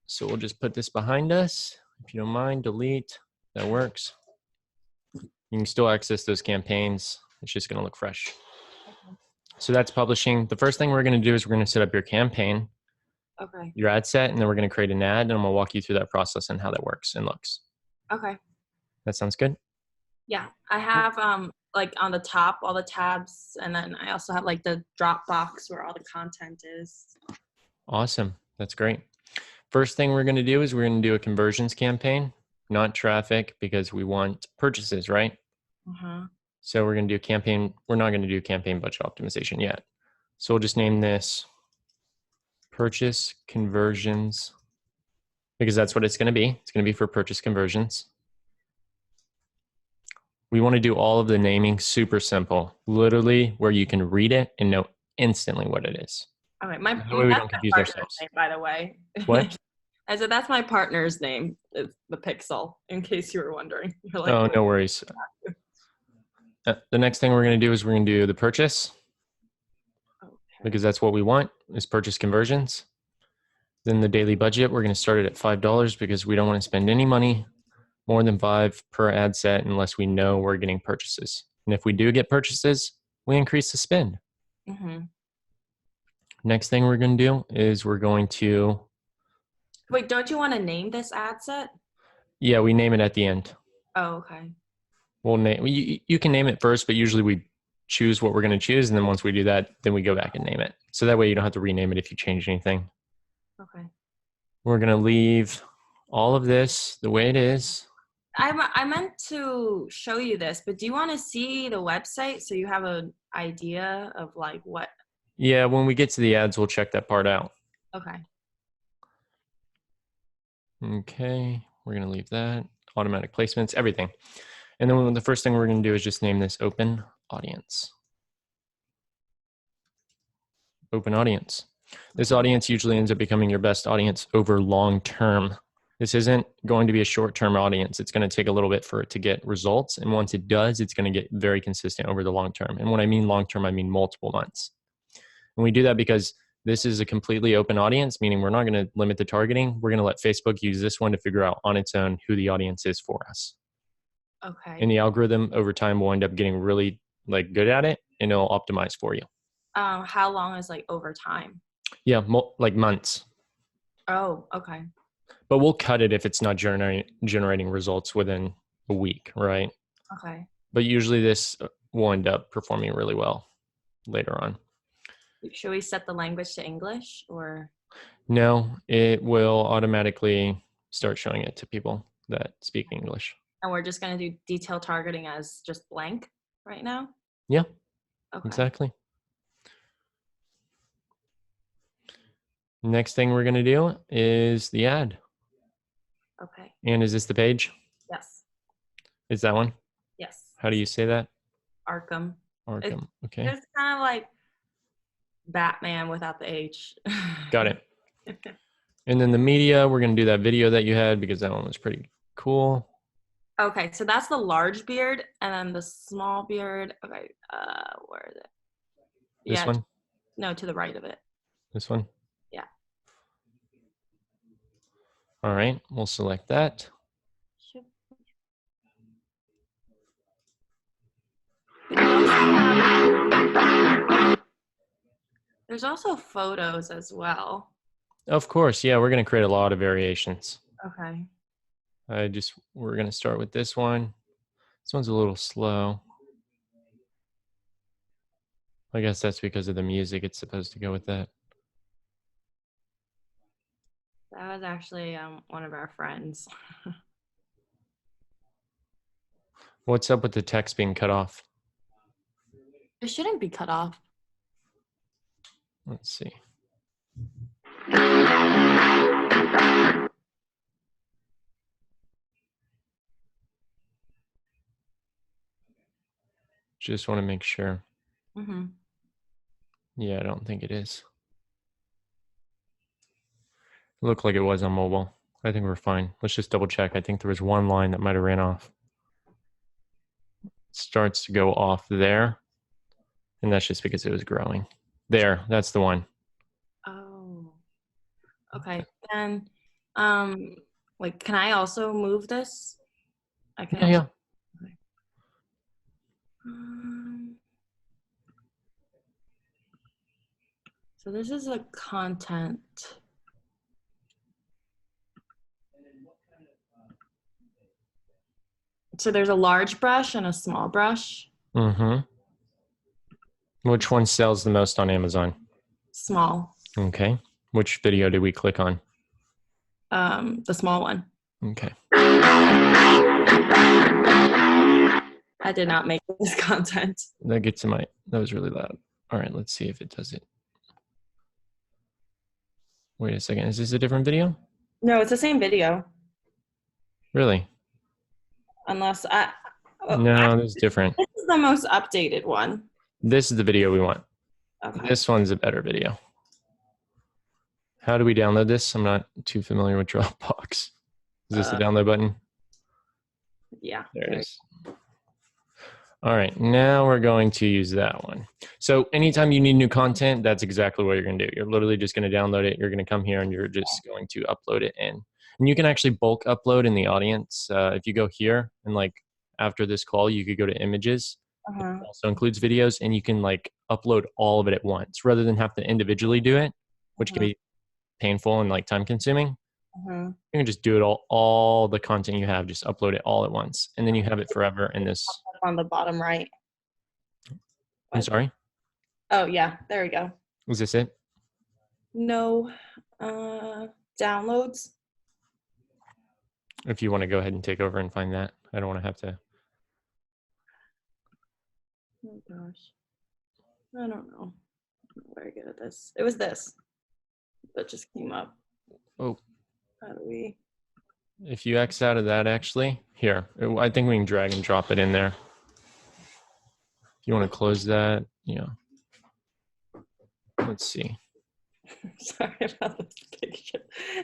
So we'll just put this behind us. If you don't mind, delete. That works. You can still access those campaigns. It's just going to look fresh. So that's publishing. The first thing we're going to do is we're going to set up your campaign, your ad set, and then we're going to create an ad, and I'm going to walk you through that process and how that works and looks. Okay. That sounds good? Yeah. I have like on the top, all the tabs, and then I also have like the drop box where all the content is. Awesome. That's great. First thing we're going to do is we're going to do a conversions campaign, not traffic, because we want purchases, right? So we're going to do campaign. We're not going to do campaign budget optimization yet. So we'll just name this purchase conversions because that's what it's going to be. It's going to be for purchase conversions. We want to do all of the naming super simple, literally where you can read it and know instantly what it is. All right. That way we don't confuse ourselves. Name, by the way. What? I said that's my partner's name, is the Pixel, in case you were wondering. You're like, oh, no worries. The next thing we're going to do is we're going to do the purchase because that's what we want is purchase conversions. Then the daily budget, we're going to start it at $5 because we don't want to spend any money more than $5 per ad set unless we know we're getting purchases. And if we do get purchases, we increase the spend. Next thing we're going to do is we're going to... Wait, don't you want to name this ad set? Yeah, we name it at the end. Oh, okay. We'll name, you can name it first, but usually we choose what we're going to choose. And then once we do that, then we go back and name it. So that way you don't have to rename it if you change anything. Okay. We're going to leave all of this the way it is. I meant to show you this, but do you want to see the website so you have an idea of like what? Yeah, when we get to the ads, we'll check that part out. Okay. Okay, we're going to leave that. Automatic placements, everything. And then the first thing we're going to do is just name this open audience. Open audience. This audience usually ends up becoming your best audience over long term. This isn't going to be a short-term audience. It's going to take a little bit for it to get results. And once it does, it's going to get very consistent over the long term. And when I mean long term, I mean multiple months. And we do that because this is a completely open audience, meaning we're not going to limit the targeting. We're going to let Facebook use this one to figure out on its own who the audience is for us. Okay. And the algorithm over time will end up getting really like good at it and it'll optimize for you. How long is like over time? Yeah, like months. Oh, okay. But we'll cut it if it's not generating results within a week, right? Okay. But usually this will end up performing really well later on. Should we set the language to English or? No, it will automatically start showing it to people that speak English. And we're just going to do detailed targeting as just blank right now? Yeah, okay. Exactly. Next thing we're going to do is the ad. Okay. And is this the page? Yes. Is that one? Yes. How do you say that? Arkham. Arkham. Okay. It's kind of like Batman without the H. Got it. And then the media, we're going to do that video that you had because that one was pretty cool. Okay, so that's the large beard, and then the small beard. Okay, where is it? This one? No, to the right of it. This one? Yeah. All right, we'll select that. There's also photos as well. Of course, yeah, we're going to create a lot of variations. Okay. We're going to start with this one. This one's a little slow. I guess that's because of the music. It's supposed to go with that. That was actually one of our friends. What's up with the text being cut off? It shouldn't be cut off. Let's see. Just want to make sure. Mm-hmm. Yeah, I don't think it is. It looked like it was on mobile. I think we're fine. Let's just double check. I think there was one line that might have ran off. It starts to go off there. And that's just because it was growing. There, that's the one. Oh, okay. Then Like, can I also move this? I can Yeah, also. yeah. Um, so this is a content. So there's a large brush and a small brush. Mm-hmm. Which one sells the most on Amazon? Small. Okay. Which video did we click on? The small one. Okay. I did not make this content. That gets to that was really loud. All right, let's see if it does it. Wait a second. Is this a different video? No, it's the same video. Really? Unless No, this is different. this is the most updated one. This is the video we want. Okay. This one's a better video. How do we download this? I'm not too familiar with Dropbox. Is this the download button? Yeah. There it is. All right, now we're going to use that one. So anytime you need new content, that's exactly what you're going to do. You're literally just going to download it. You're going to come here and you're just going to upload it in. And you can actually bulk upload in the audience. If you go here and like after this call, you could go to images. It also includes videos, and you can like upload all of it at once rather than have to individually do it, which can be painful and like time consuming. You can just do it all the content you have, just upload it all at once. And then you have it forever in this. On the bottom right. I'm sorry? Oh, yeah. There we go. Was this it? No. Downloads. If you want to go ahead and take over and find that. I don't want to have to. Oh, gosh. I don't know. I'm not very good at this. It was this that just came up. Oh. How do we? If you X out of that, actually, here, I think we can drag and drop it in there. If you want to close that, yeah. Let's see. Sorry about this picture.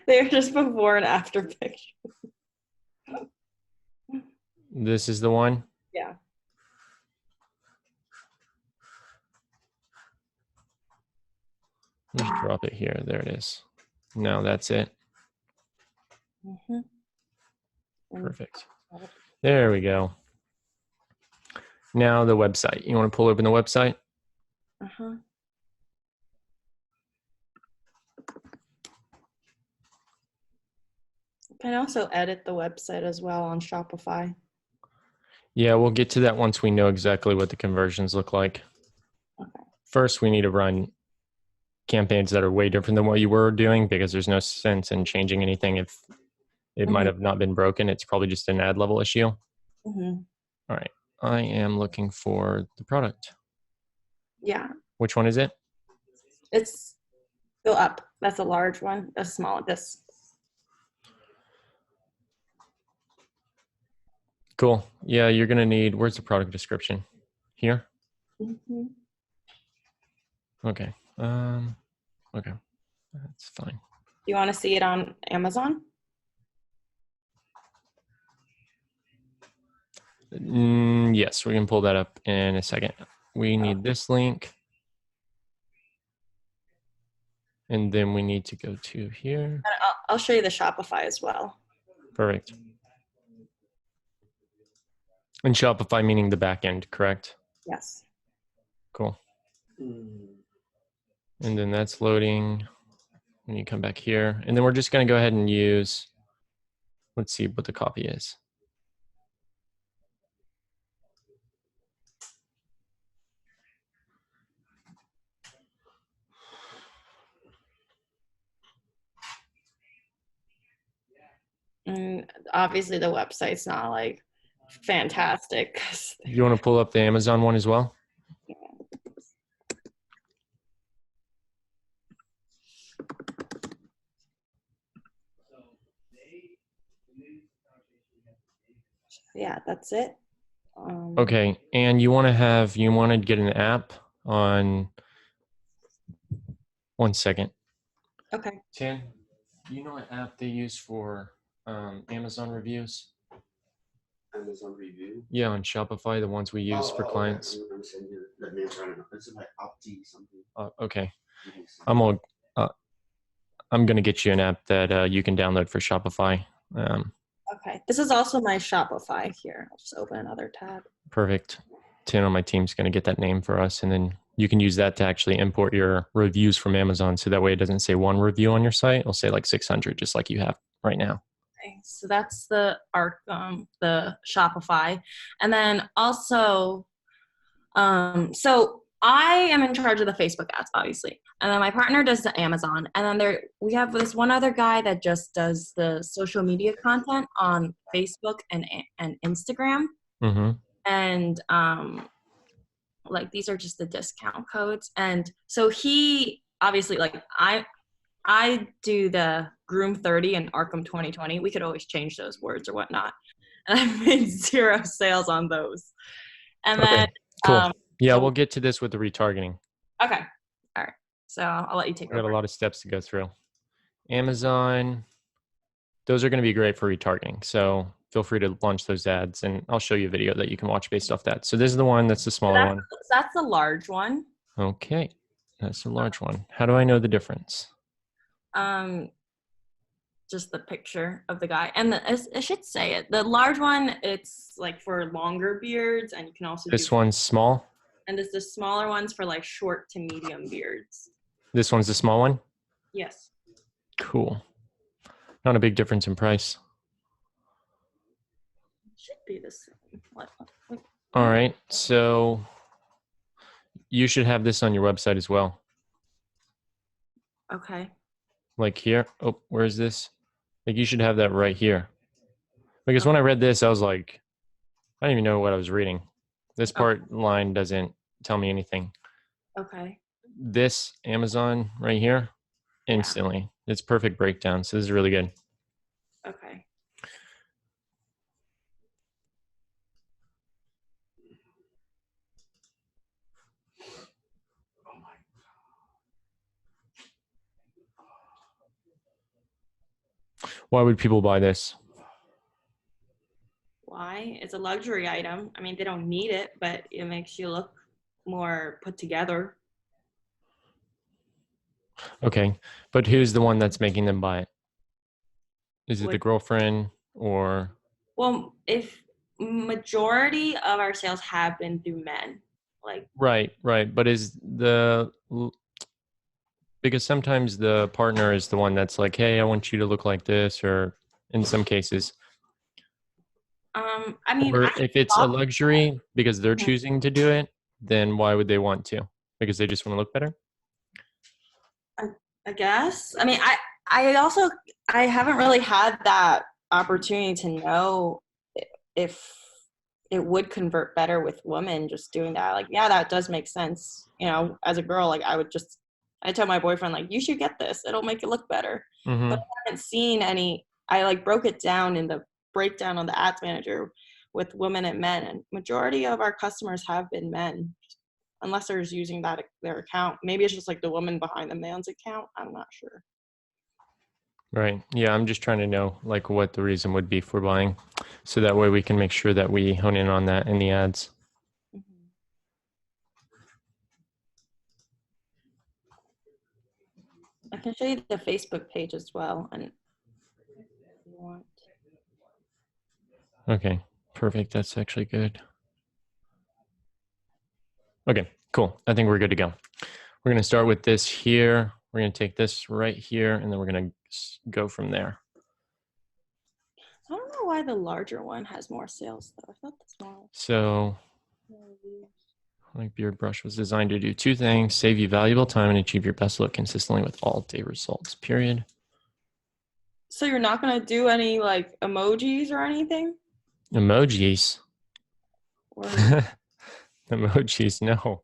They're just before and after pictures. This is the one? Yeah. Just drop it here. There it is. No, that's it. Perfect. There we go. Now the website. You want to pull open the website? You can also edit the website as well on Shopify. Yeah, we'll get to that once we know exactly what the conversions look like. Okay. First, we need to run campaigns that are way different than what you were doing, because there's no sense in changing anything if it might have not been broken. It's probably just an ad level issue. All right. I am looking for the product. Yeah. Which one is it? It's go up. That's a large one. That's small. This. Cool. Yeah, you're going to need, where's the product description? Here? Okay. Okay. That's fine. Do you want to see it on Amazon? Yes, we can pull that up in a second. We need this link. And then we need to go to here. I'll show you the Shopify as well. Perfect. And Shopify meaning the back end, correct? Yes. Cool. And then that's loading. When you come back here, and then we're just going to go ahead and use, let's see what the copy is. And obviously the website's not like fantastic. You want to pull up the Amazon one as well? Yeah, that's it. Okay, and you want to get an app on, one second. Okay. Tan, do you know what app they use for Amazon reviews? Amazon review? Yeah, on Shopify, the ones we use for clients. Let me try to know. It's like Opti something. Okay. I'm going to get you an app that you can download for Shopify. Okay. This is also my Shopify here. I'll just open another tab. Perfect. Tim on my team's going to get that name for us, and then you can use that to actually import your reviews from Amazon. So that way it doesn't say one review on your site. It'll say like 600, just like you have right now. Okay. So that's the the Shopify. And then also, so I am in charge of the Facebook ads, obviously. And then my partner does the Amazon. And then we have this one other guy that just does the social media content on Facebook and Instagram. Mm-hmm. And like these are just the discount codes. And so he obviously, like I do the Groom 30 and Arkham 2020. We could always change those words or whatnot. And I made 0 sales on those. And Okay, then cool. Yeah, so- we'll get to this with the retargeting. okay. All right. So I'll let you take We got over. a lot of steps to go through. Amazon, those are going to be great for retargeting. So feel free to launch those ads, and I'll show you a video that you can watch based off that. So this is the one that's the smaller one. That's the large one. Okay, that's a large one. How do I know the difference? Just the picture of the guy, and I should say it. The large one, it's like for longer beards, and you can also This one's small. And there's the smaller ones for like short to medium beards. This one's the small one. Yes. Cool. Not a big difference in price. Should be the same. All right, so you should have this on your website as well. Okay. Like here. Oh, where is this? Like you should have that right here. Because when I read this, I was like, I don't even know what I was reading. This part line doesn't tell me anything. Okay. This Amazon right here, instantly. It's perfect breakdown. So this is really good. Okay. Why would people buy this? Why? It's a luxury item. I mean, they don't need it, but it makes you look more put together. Okay, but who's the one that's making them buy it? Is it the girlfriend or? Well, if majority of our sales have been through men, like Right. But is because sometimes the partner is the one that's like, hey, I want you to look like this, or in some cases. I mean, or if it's a luxury because they're choosing to do it, then why would they want to? Because they just want to look better? I guess. I mean, I haven't really had that opportunity to know if it would convert better with women just doing that. Like, yeah, that does make sense. You know, as a girl, like I tell my boyfriend, like, you should get this. It'll make it look better. Mm-hmm. But I haven't seen any. I like broke it down in the breakdown on the ads manager with women and men, and majority of our customers have been men, unless they're just using their account. Maybe it's just like the woman behind the man's account. I'm not sure. Right. Yeah, I'm just trying to know like what the reason would be for buying, so that way we can make sure that we hone in on that in the ads. Mm-hmm. I can show you the Facebook page as well, and if you want. Okay, perfect. That's actually good. Okay, cool. I think we're good to go. We're going to start with this here. We're going to take this right here, and then we're going to go from there. I don't know why the larger one has more sales though. I thought the small. So, like Beard Brush was designed to do two things: save you valuable time and achieve your best look consistently with all day results. Period. So you're not gonna do any like emojis or anything? Emojis. Or Emojis, no.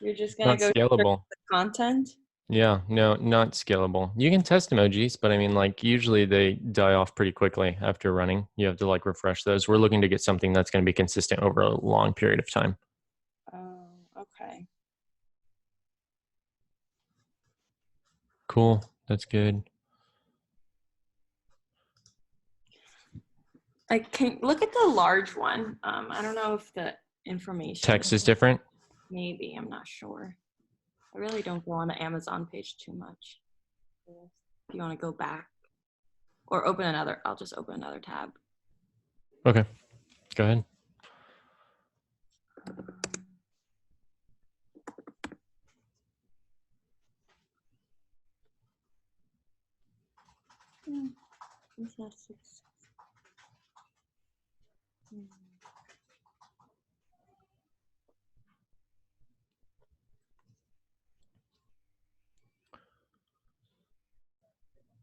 you're just gonna Not go scalable. the content? Yeah, no, not scalable. You can test emojis, but I mean, like, usually they die off pretty quickly after running. You have to like refresh those. We're looking to get something that's going to be consistent over a long period of time. Oh, okay. Cool. That's good. I can look at the large one. I don't know if the information Text is different. maybe, I'm not sure. I really don't go on the Amazon page too much. If you want to go back or open another, I'll just open another tab. Okay, go ahead.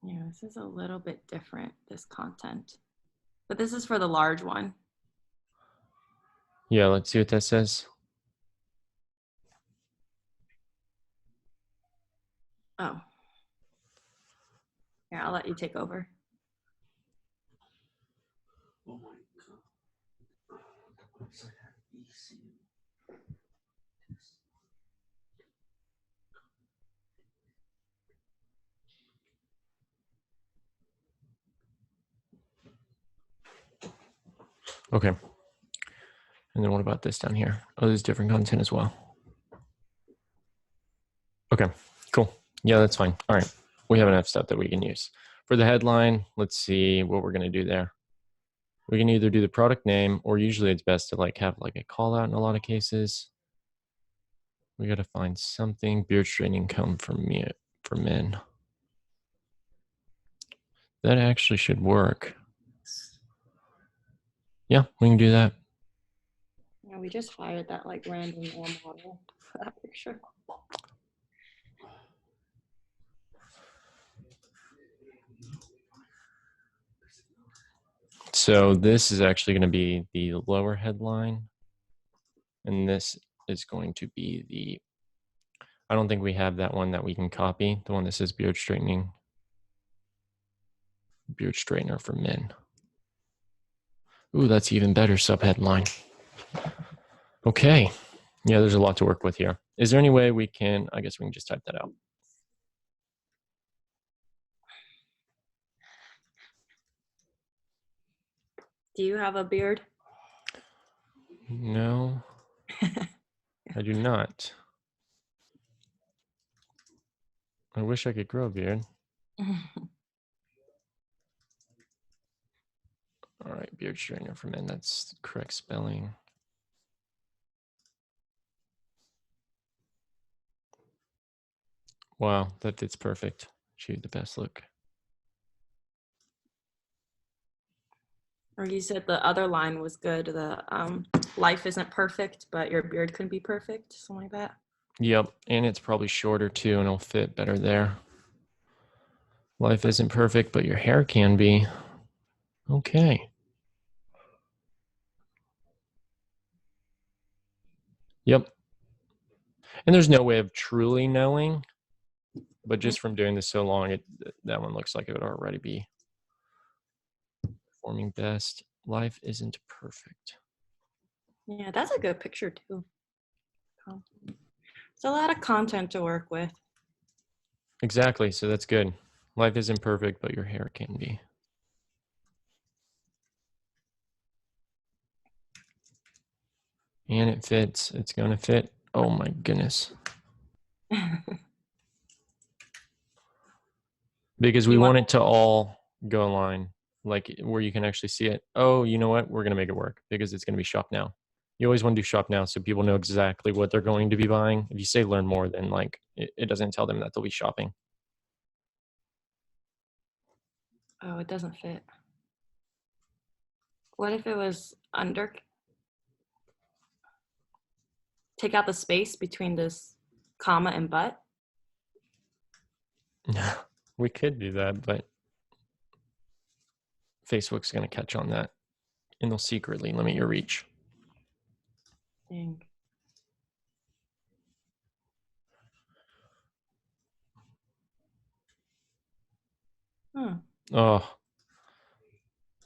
Yeah, this is a little bit different, this content. But this is for the large one. Yeah, let's see what that says. Oh. Yeah, I'll let you take over. Oh my god. Website had EC. Okay. And then what about this down here? Oh, there's different content as well. Okay, cool. Yeah, that's fine. All right. We have enough stuff that we can use. For the headline, let's see what we're going to do there. We can either do the product name, or usually it's best to like have like a call out in a lot of cases. We got to find something. Beard straightening comb for men. That actually should work. Yeah, we can do that. Yeah, we just hired that like random model for that picture. So this is actually going to be the lower headline. And this is going to be the, I don't think we have that one that we can copy. The one that says beard straightening. Beard straightener for men. Ooh, that's even better subheadline. Okay. Yeah, there's a lot to work with here. Is there any way we can, I guess we can just type that out. Do you have a beard? No, I do not. I wish I could grow a beard. All right, beard straightener for men. That's the correct spelling. Wow, that fits perfect. Achieve the best look. Or you said the other line was good. The life isn't perfect, but your beard could be perfect. Something like that. Yep, and it's probably shorter too, and it'll fit better there. Life isn't perfect, but your hair can be. Okay. Yep. And there's no way of truly knowing, but just from doing this so long, that one looks like it would already be performing best. Life isn't perfect. Yeah, that's a good picture too. It's a lot of content to work with. Exactly, so that's good. Life isn't perfect, but your hair can be. And it fits. It's going to fit. Oh my goodness. Because we want it to all go online, like where you can actually see it. Oh, you know what? We're going to make it work because it's going to be shop now. You always want to do shop now so people know exactly what they're going to be buying. If you say learn more, then like it doesn't tell them that they'll be shopping. Oh, it doesn't fit. What if it was under? Take out the space between this comma and but. We could do that, but Facebook's going to catch on that and they'll secretly limit your reach. Dang. Oh,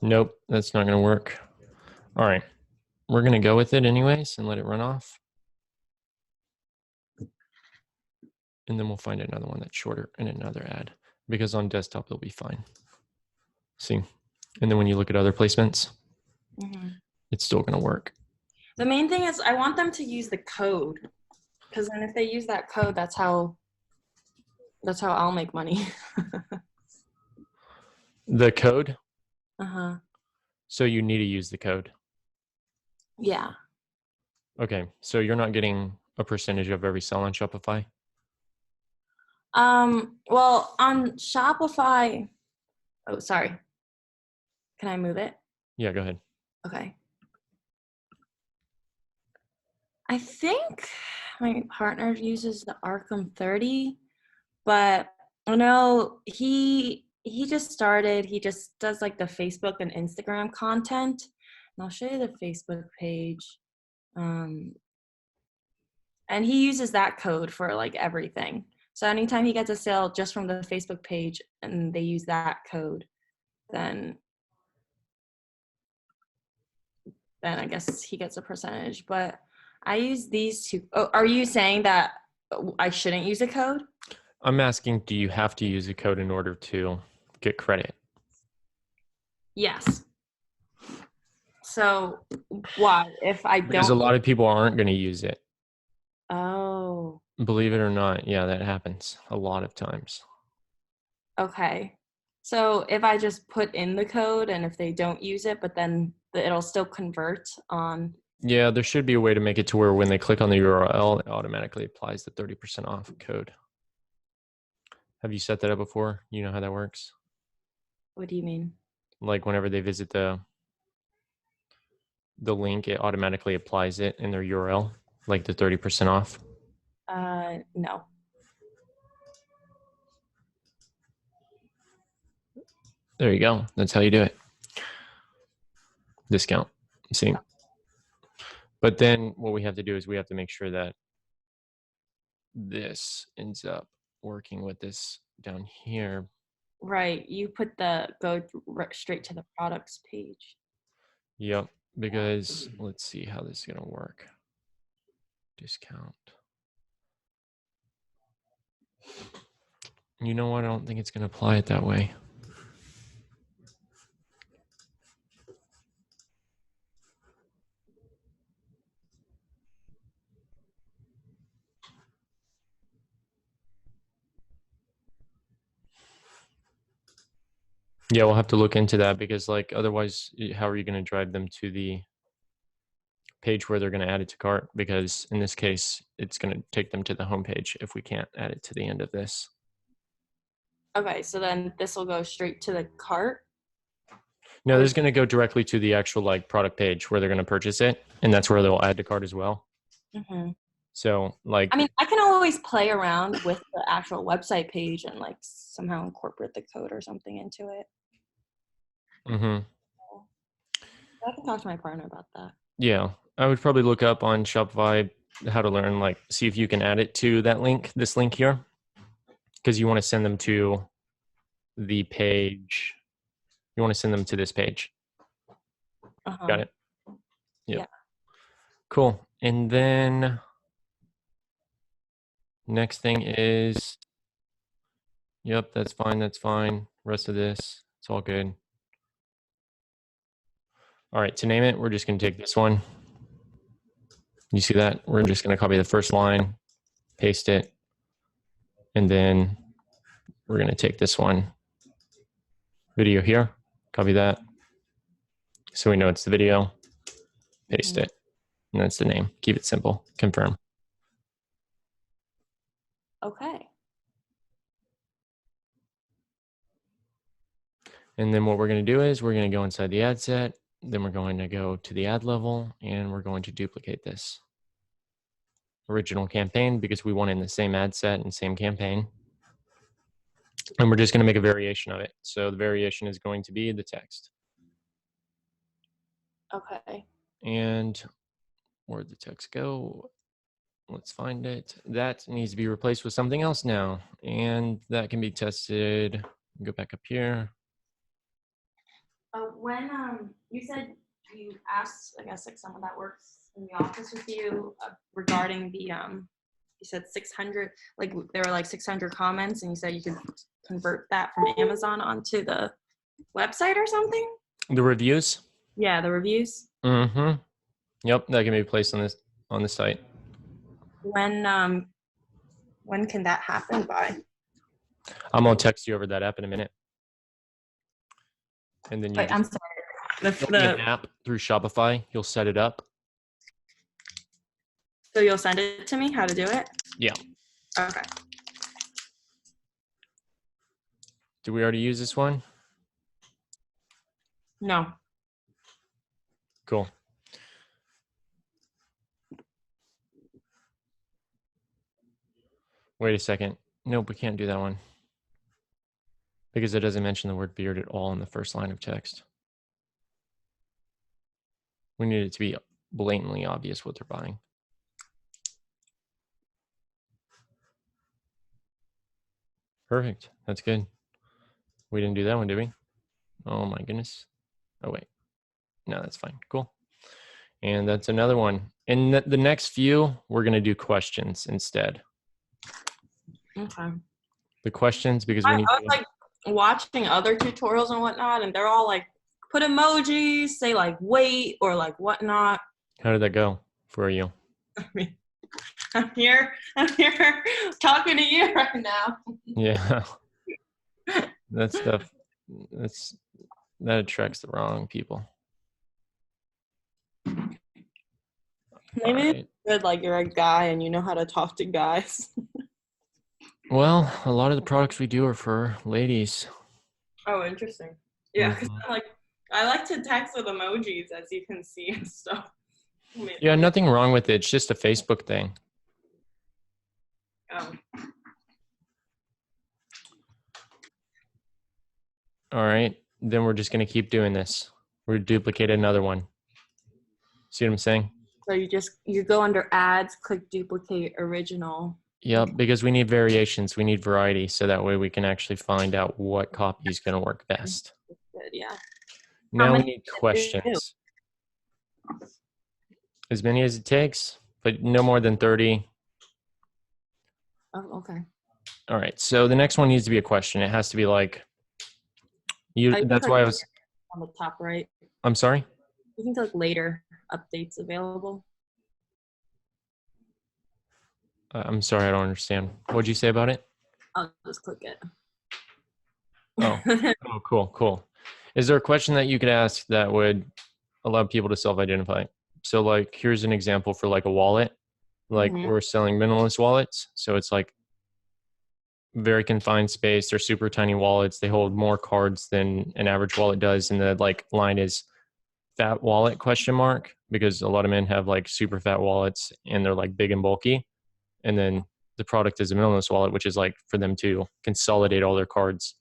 nope, that's not going to work. All right, we're going to go with it anyways and let it run off. And then we'll find another one that's shorter and another ad because on desktop, it'll be fine. See? And then when you look at other placements, it's still going to work. The main thing is I want them to use the code because then if they use that code, that's how I'll make money. The code. Uh-huh. So you need to use the code. Yeah. Okay. So you're not getting a percentage of every sale on Shopify? Well, on Shopify, oh, sorry. Can I move it? Yeah, go ahead. Okay. I think my partner uses the Arkham 30, but I know he just started. He just does like the Facebook and Instagram content. And I'll show you the Facebook page. Um, and he uses that code for like everything. So anytime he gets a sale just from the Facebook page and they use that code, then I guess he gets a percentage. But I use these two. Oh, are you saying that I shouldn't use a code? I'm asking, do you have to use a code in order to get credit? Yes. So why? If I Because a don't. lot of people aren't going to use it. Oh, Believe it or not. Yeah, that happens a lot of times. okay. So if I just put in the code and if they don't use it, but then it'll still convert on. Yeah, there should be a way to make it to where when they click on the URL, it automatically applies the 30% off code. Have you set that up before? You know how that works? What do you mean? Like whenever they visit the link, it automatically applies it in their URL, like the 30% off. No. There you go. That's how you do it. Discount. See? But then what we have to do is we have to make sure that this ends up working with this down here. Right. You put the go straight to the products page. Yep. Because let's see how this is going to work. Discount. You know what? I don't think it's going to apply it that way. Yeah, we'll have to look into that because like otherwise, how are you going to drive them to the page where they're going to add it to cart? Because in this case, it's going to take them to the home page if we can't add it to the end of this. Okay, so then this will go straight to the cart. No, this is going to go directly to the actual like product page where they're going to purchase it, and that's where they'll add to cart as well. Mm-hmm. So like, I mean, I can always play around with the actual website page and like somehow incorporate the code or something into it. mm-hmm. I can talk to my partner about that. Yeah, I would probably look up on Shopify how to learn, like see if you can add it to that link, this link here, because you want to send them to the page. You want to send them to this page. Uh-huh. Got it? Yep. Yeah. Cool. And then next thing is, yep, that's fine. That's fine. Rest of this, it's all good. All right, to name it, we're just going to take this one. You see that? We're just going to copy the first line, paste it, and then we're going to take this one, video here, copy that. So we know it's the video, paste it, and that's the name. Keep it simple, confirm. Okay. And then what we're going to do is we're going to go inside the ad set, then we're going to go to the ad level, and we're going to duplicate this original campaign because we want it in the same ad set and same campaign. And we're just going to make a variation of it. So the variation is going to be the text. Okay. And where'd the text go? Let's find it. That needs to be replaced with something else now. And that can be tested. Go back up here. When you said you asked, I guess like someone that works in the office with you regarding the you said 600, like there were like 600 comments, and you said you could convert that from Amazon onto the website or something. The reviews. Yeah, the reviews. Mm-hmm. Yep, that can be placed on the site. When can that happen by? I'm gonna text you over that app in a minute. And then you Wait, I'm just sorry. open an app through Shopify. You'll set it up. So you'll send it to me how to do it? Yeah. Okay. Did we already use this one? No. Cool. Wait a second. Nope, we can't do that one. Because it doesn't mention the word beard at all in the first line of text. We need it to be blatantly obvious what they're buying. Perfect. That's good. We didn't do that one, did we? Oh my goodness. Oh wait. No, that's fine. Cool. And that's another one. In the next few, we're going to do questions instead. Okay. The questions, because I we need was to, like watching other tutorials and whatnot, and they're all like, put emojis, say like wait or like whatnot. how did that go for you? I mean, I'm here talking to you right now. Yeah. That stuff, that attracts the wrong people. Maybe All it's right. good, like you're a guy and you know how to talk to guys. Well, a lot of the products we do are for ladies. Oh, interesting. Yeah, because Mhm. I like to text with emojis, as you can see and stuff. I mean, Yeah, nothing wrong with it. It's just a Facebook thing. oh. All right. Then we're just going to keep doing this. We're duplicate another one. See what I'm saying? So you go under ads, click duplicate original. Yep, because we need variations. We need variety. So that way we can actually find out what copy is going to work best. Good, yeah. Now we many need did you do? questions. As many as it takes, but no more than 30. Oh, okay. All right. So the next one needs to be a question. It has to be like, I think that's like why I was, on the top right. I'm sorry? You can click later updates available. I'm sorry. I don't understand. What'd you say about it? I'll just click it. Oh, oh, cool, cool. Is there a question that you could ask that would allow people to self-identify? So like, here's an example for like a wallet. Like Mhm. we're selling minimalist wallets. So it's like very confined space. They're super tiny wallets. They hold more cards than an average wallet does. And the like line is fat wallet question mark, because a lot of men have like super fat wallets and they're like big and bulky. And then the product is a minimalist wallet, which is like for them to consolidate all their cards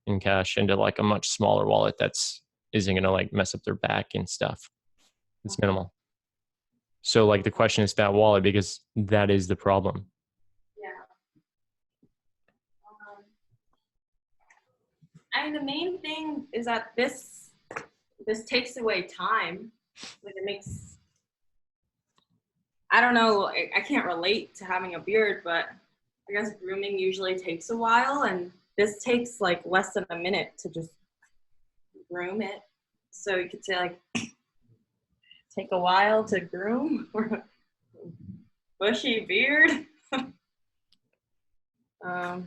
in cash into like a much smaller wallet that's isn't going to like mess up their back and stuff. It's minimal. So like the question is fat wallet because that is the problem. Yeah. I mean, the main thing is that this takes away time. Like it makes, I don't know, I can't relate to having a beard, but I guess grooming usually takes a while, and this takes like less than a minute to just groom it. So you could say like, take a while to groom or bushy beard.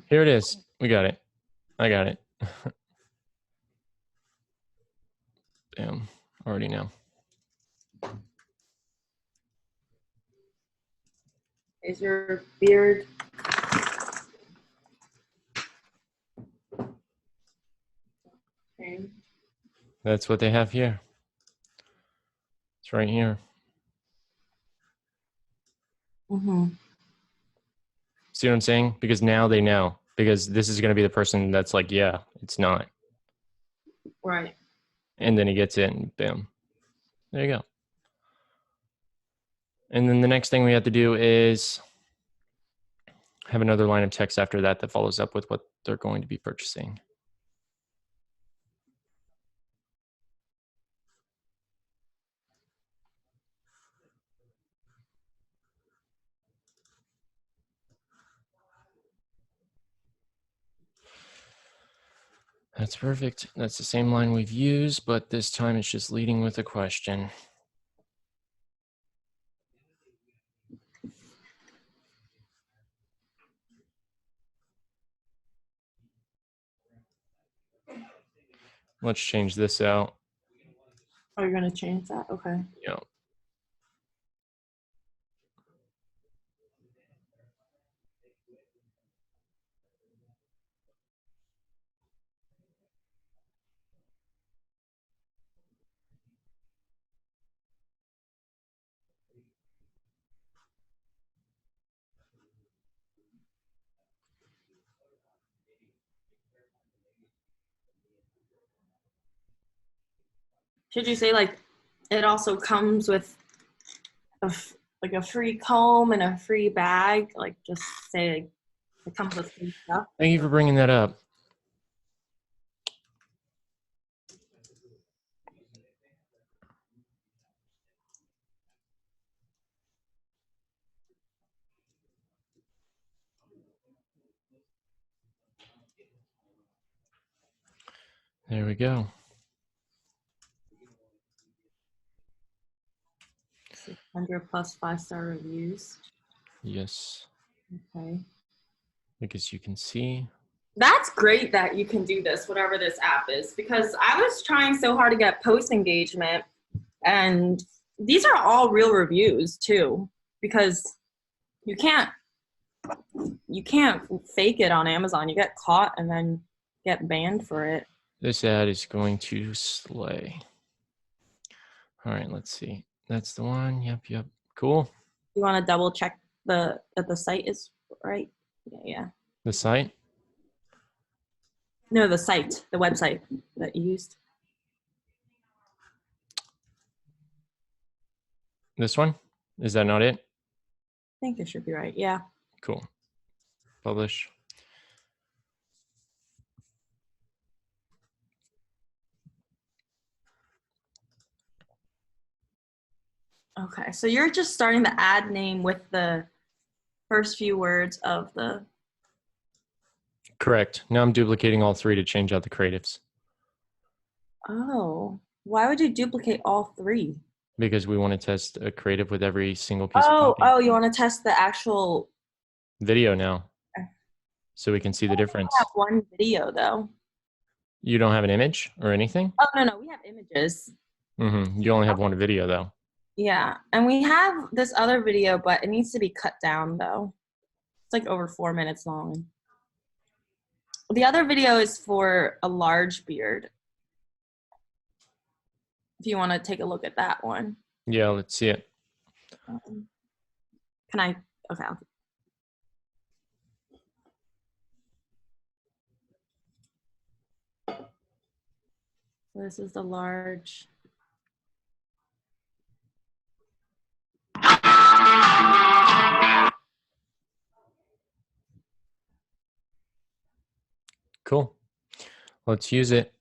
Here it is. We got it. I got it. Bam. Already know. Is your beard okay? That's what they have here. It's right here. Mm-hmm. See what I'm saying? Because now they know. Because this is going to be the person that's like, yeah, it's not. Right. And then he gets it and boom. There you go. And then the next thing we have to do is have another line of text after that that follows up with what they're going to be purchasing. That's perfect. That's the same line we've used, but this time it's just leading with a question. Let's change this out. Oh, you're gonna change that? Okay. Yeah. Should you say like it also comes with like a free comb and a free bag? Like just say like, it comes with free stuff. Thank you for bringing that up. There we go. 600 plus 5-star reviews. Yes. Okay. I guess you can see. That's great that you can do this, whatever this app is, because I was trying so hard to get post engagement, and these are all real reviews too, because you can't fake it on Amazon. You get caught and then get banned for it. This ad is going to slay. All right, let's see. That's the one. Yep. Cool. You want to double check that the site is right? Yeah. The site. No, the site, the website that you used. This one. Is that not it? I think it should be right. Yeah. Cool. Publish. Okay, so you're just starting the ad name with the first few words of the. Correct. Now I'm duplicating all three to change out the creatives Oh, why would you duplicate all three? because we want to test a creative with every single piece of copy. Oh, you want to test the actual. Video now, Okay. so we can see the difference. We have one video though. You don't have an image or anything? Oh no, we have images. You only have one video though. Yeah, and we have this other video, but it needs to be cut down though. It's like over 4 minutes long. The other video is for a large beard. If you want to take a look at that one. Yeah, let's see it. Can I? Okay. This is the large. Cool. Let's use it.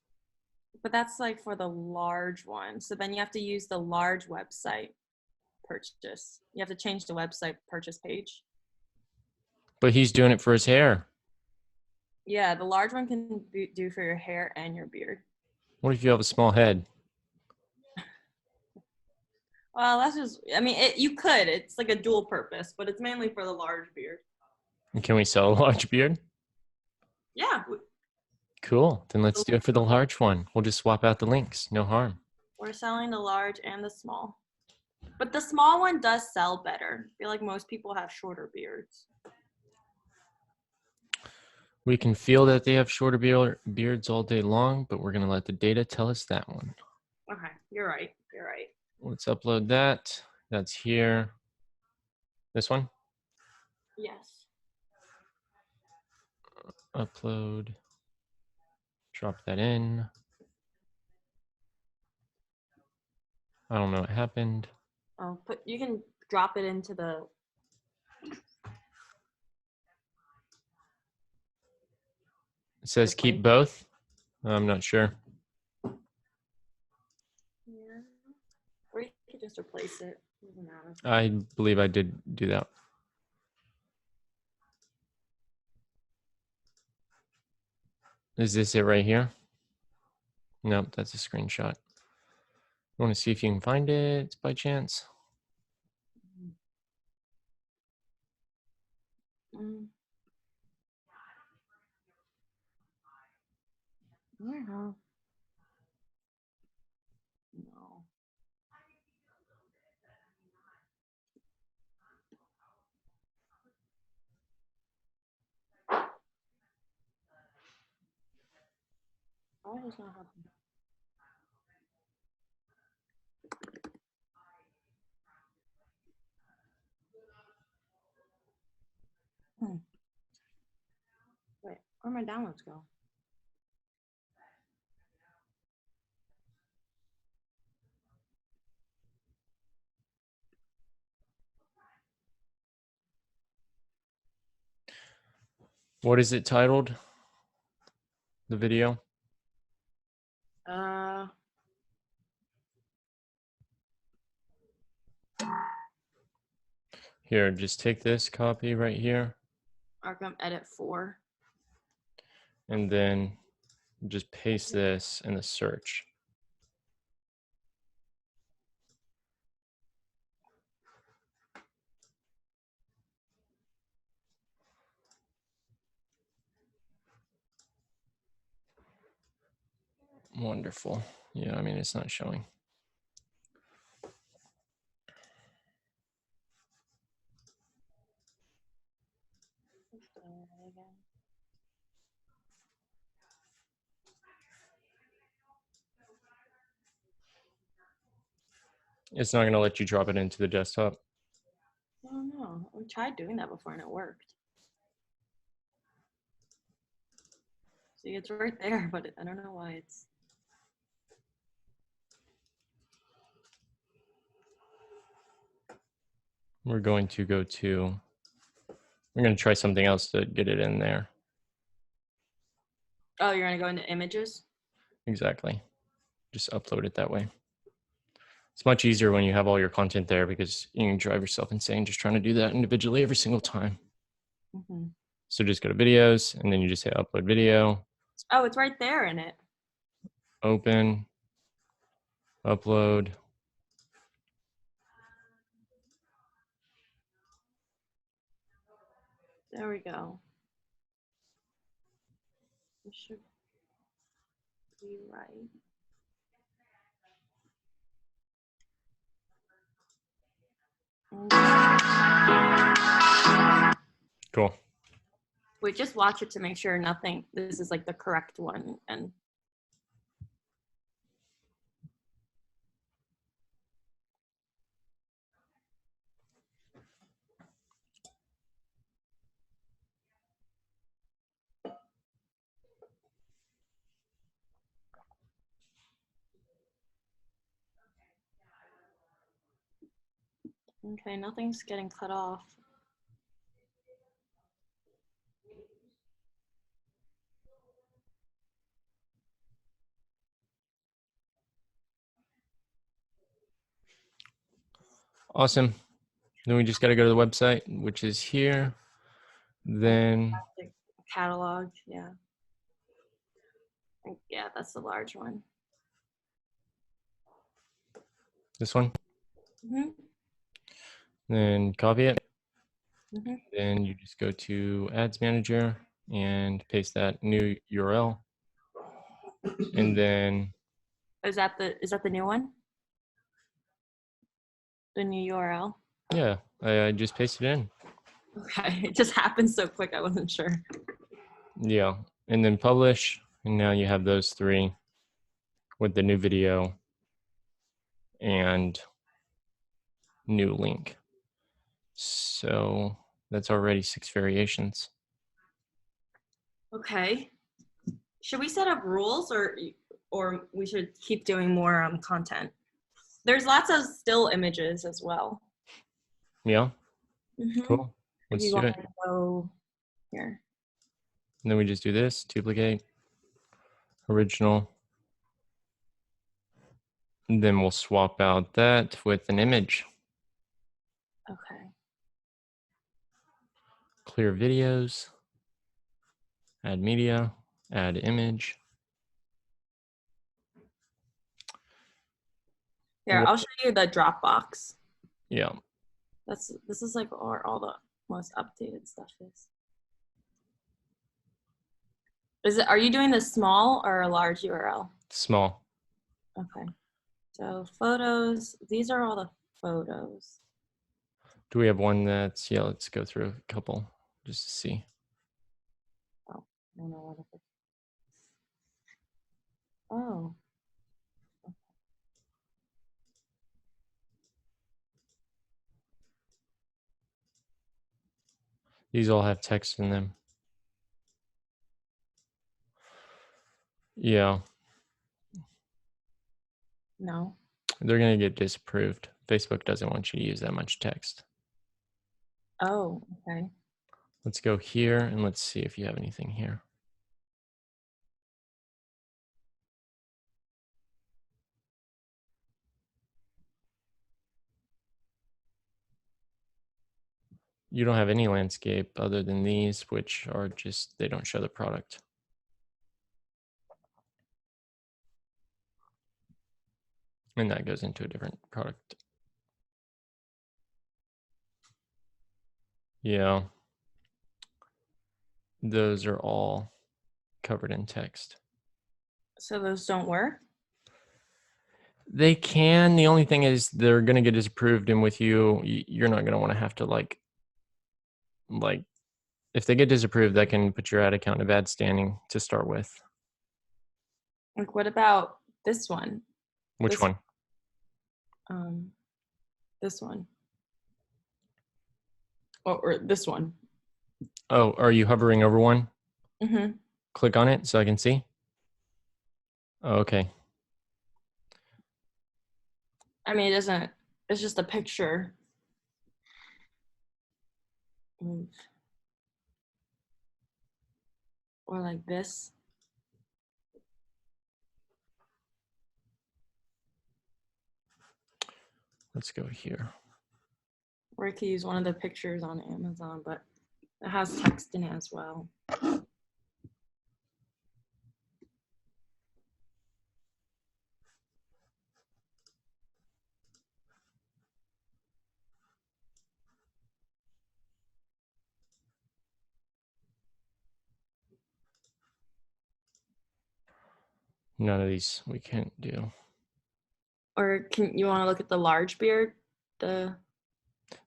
But that's like for the large one. So then you have to use the large website purchase. You have to change the website purchase page. But he's doing it for his hair. Yeah, the large one can do for your hair and your beard. What if you have a small head? Well, that's just, I mean, you could. It's like a dual purpose, but it's mainly for the large beard. Can we sell a large beard? Yeah. Cool. Then let's do it for the large one. We'll just swap out the links. No harm. We're selling the large and the small. But the small one does sell better. I feel like most people have shorter beards. We can feel that they have shorter beards all day long, but we're going to let the data tell us that one. Okay, you're right. You're right. Let's upload that. That's here. This one? Yes. Upload. Drop that in. I don't know what happened. Oh, you can drop it into the. It says keep both. I'm not sure. Yeah. Or you could just replace it. Doesn't matter. I believe I did do that. Is this it right here? Nope, that's a screenshot. You want to see if you can find it by chance? Yeah. Why is not happening? Wait, where my downloads go? What is it titled? The video? Here, just take this copy right here Arkham Edit 4. and then just paste this in the search. Wonderful. Yeah, I mean, it's not showing. It's not going to let you drop it into the desktop. Oh no, we tried doing that before and it worked. See, it's right there, but I don't know why it's. We're going to go to, we're going to try something else to get it in there. Oh, you're gonna go into images? Exactly. Just upload it that way. It's much easier when you have all your content there because you can drive yourself insane just trying to do that individually every single time. Mm-hmm. So just go to videos and then you just say upload video, Oh, it's right there in it. open, upload. There we go. It should be right. Cool. Wait, just watch it to make sure nothing, this is like the correct one. And okay, nothing's getting cut off. Awesome. Then we just got to go to the website, which is here. Then Catalog, yeah. Yeah, that's the large one. this one. Mm-hmm. Then copy it. Mm-hmm. Then you just go to Ads Manager and paste that new URL. And then Is that the new one? The new URL? yeah, I just pasted it in. Okay, it just happened so quick, I wasn't sure. Yeah, and then publish, and now you have those three with the new video and new link. So that's already 6 variations. Okay. Should we set up rules or we should keep doing more content? There's lots of still images as well. Yeah, Mm-hmm. cool. If Let's you do want it. to go here. And then we just do this, duplicate, original. And then we'll swap out that with an image. Okay. Clear videos, add media, add image. Here, I'll show you the Dropbox. Yeah. This is like where all the most updated stuff is. Are you doing the small or a large URL? Small. Okay. So photos, these are all the photos. Do we have one that's, yeah, let's go through a couple just to see. Oh, I don't know what it is. Oh. These all have text in them. Yeah, No. they're going to get disapproved. Facebook doesn't want you to use that much text. Oh, okay. Let's go here and let's see if you have anything here. You don't have any landscape other than these, which are just, they don't show the product. And that goes into a different product. Yeah. Those are all covered in text. So those don't work? They can. The only thing is they're going to get disapproved, and with you, you're not going to want to have to like, if they get disapproved, that can put your ad account in bad standing to start with. Like, what about this one? Which This- one? This one. Or this one. Oh, are you hovering over one? Mm-hmm. Click on it so I can see. Oh, okay. I mean, it doesn't, it's just a picture. Or like this. Let's go here. Or I could use one of the pictures on Amazon, but it has text in it as well. None of these we can't do. Or can you want to look at the large beard? The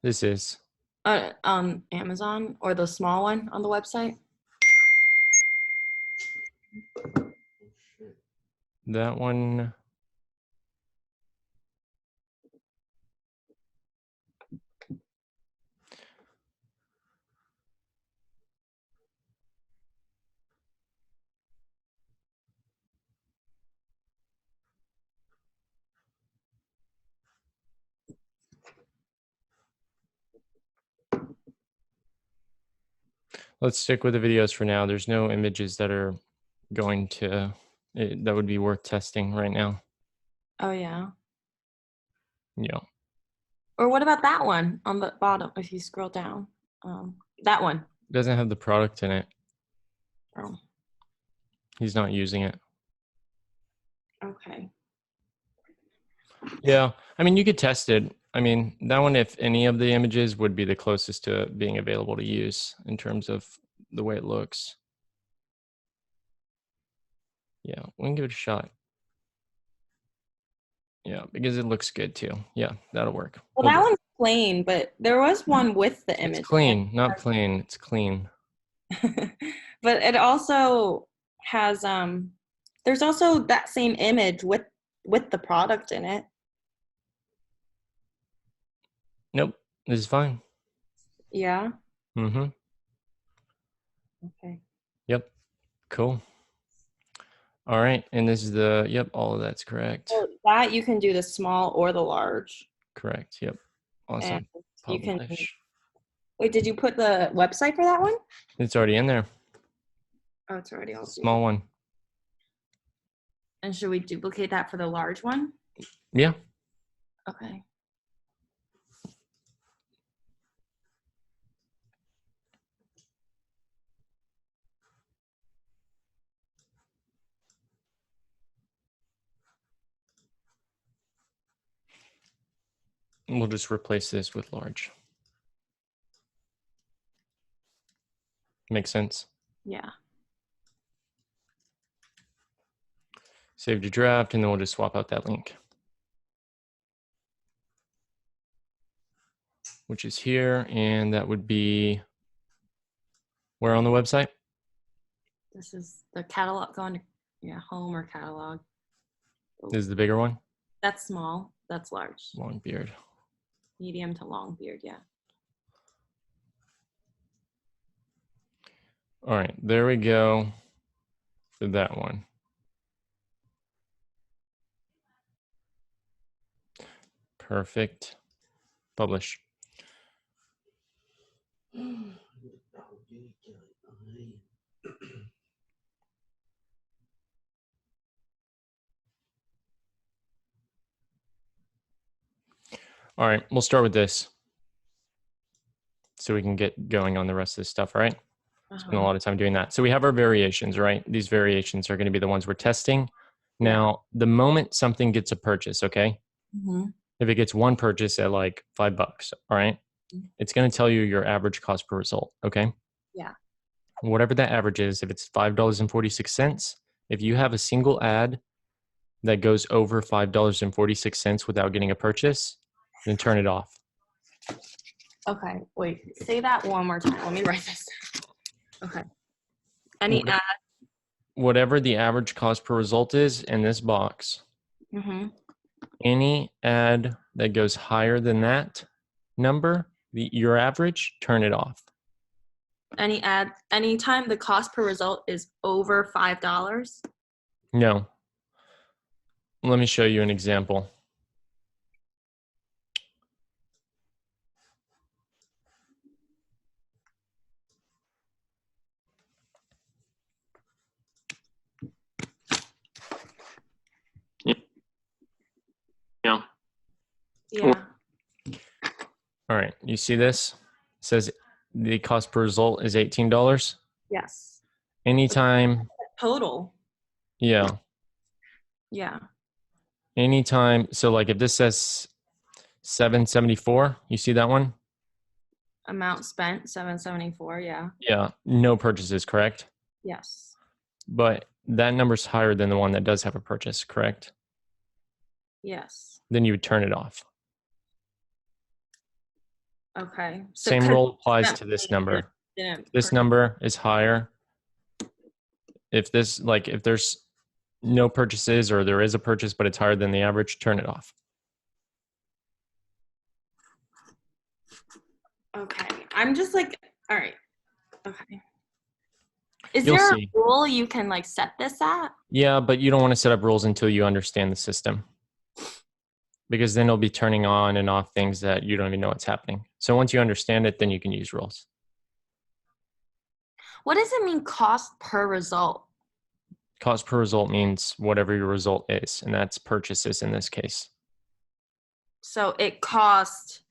This is. Amazon, or the small one on the website? Oh shit. That one. Let's stick with the videos for now. There's no images that are going to, that would be worth testing right now. Oh yeah. Yeah. Or what about that one on the bottom? If you scroll down, that one. Doesn't have the product in it. Oh, He's not using it. okay. Yeah. I mean, you could test it. I mean, that one, if any of the images, would be the closest to being available to use in terms of the way it looks. Yeah, we can give it a shot. Yeah, because it looks good too. Yeah, that'll work. Well, We'll that do it. one's plain, but there was one with the image. It's clean, not plain. It's clean. But it also has there's also that same image with the product in it. Nope, this is fine. Yeah. Mm-hmm. Okay. Yep. Cool. All right, and this is the, yep, all of that's correct. So that you can do the small or the large. Correct, yep. Awesome. And you can Publish. wait, did you put the website for that one? It's already in there. Oh, it's already all Small one. And should we duplicate that for the large one? Yeah. Okay. We'll just replace this with large. Makes sense. Yeah. Save to draft, and then we'll just swap out that link, which is here, and that would be where on the website? This is the catalog, going to, yeah, home or catalog. This is the bigger one. That's small. That's large. Long beard. Medium to long beard, yeah. All right, there we go for that one. Perfect. Publish. All right, we'll start with this so we can get going on the rest of this stuff, all right? Spend a lot of time doing that. So we have our variations, right? These variations are going to be the ones we're testing. Now, the moment something gets a purchase, okay? If it gets one purchase at like $5, all right? It's going to tell you your average cost per result, okay? Yeah. Whatever that average is, if it's $5.46, if you have a single ad that goes over $5.46 without getting a purchase, then turn it off. Okay, wait. Say that one more time. Let me write this down. Okay. Any ad? Whatever the average cost per result is in this box, any ad that goes higher than that number, your average, turn it off. Any ad? Anytime the cost per result is over $5? No. Let me show you an example. Yeah. Yeah. All right. You see this? It says the cost per result is $18. Yes. Anytime. Total. Yeah. Yeah. Anytime. So like if this says 774, you see that one? Amount spent, 774. Yeah. Yeah. No purchases, correct? Yes. But that number's higher than the one that does have a purchase, correct? Yes. Then you would turn it off. Okay. So Same rule applies to this number. This number is higher. If this, like, if there's no purchases or there is a purchase, but it's higher than the average, turn it off. Okay. I'm just like, all right. Okay. Is You'll there see. a rule you can like set this at? Yeah, but you don't want to set up rules until you understand the system, because then it'll be turning on and off things that you don't even know what's happening. So once you understand it, then you can use rules. What does it mean cost per result? Cost per result means whatever your result is, and that's purchases in this case. So it costs.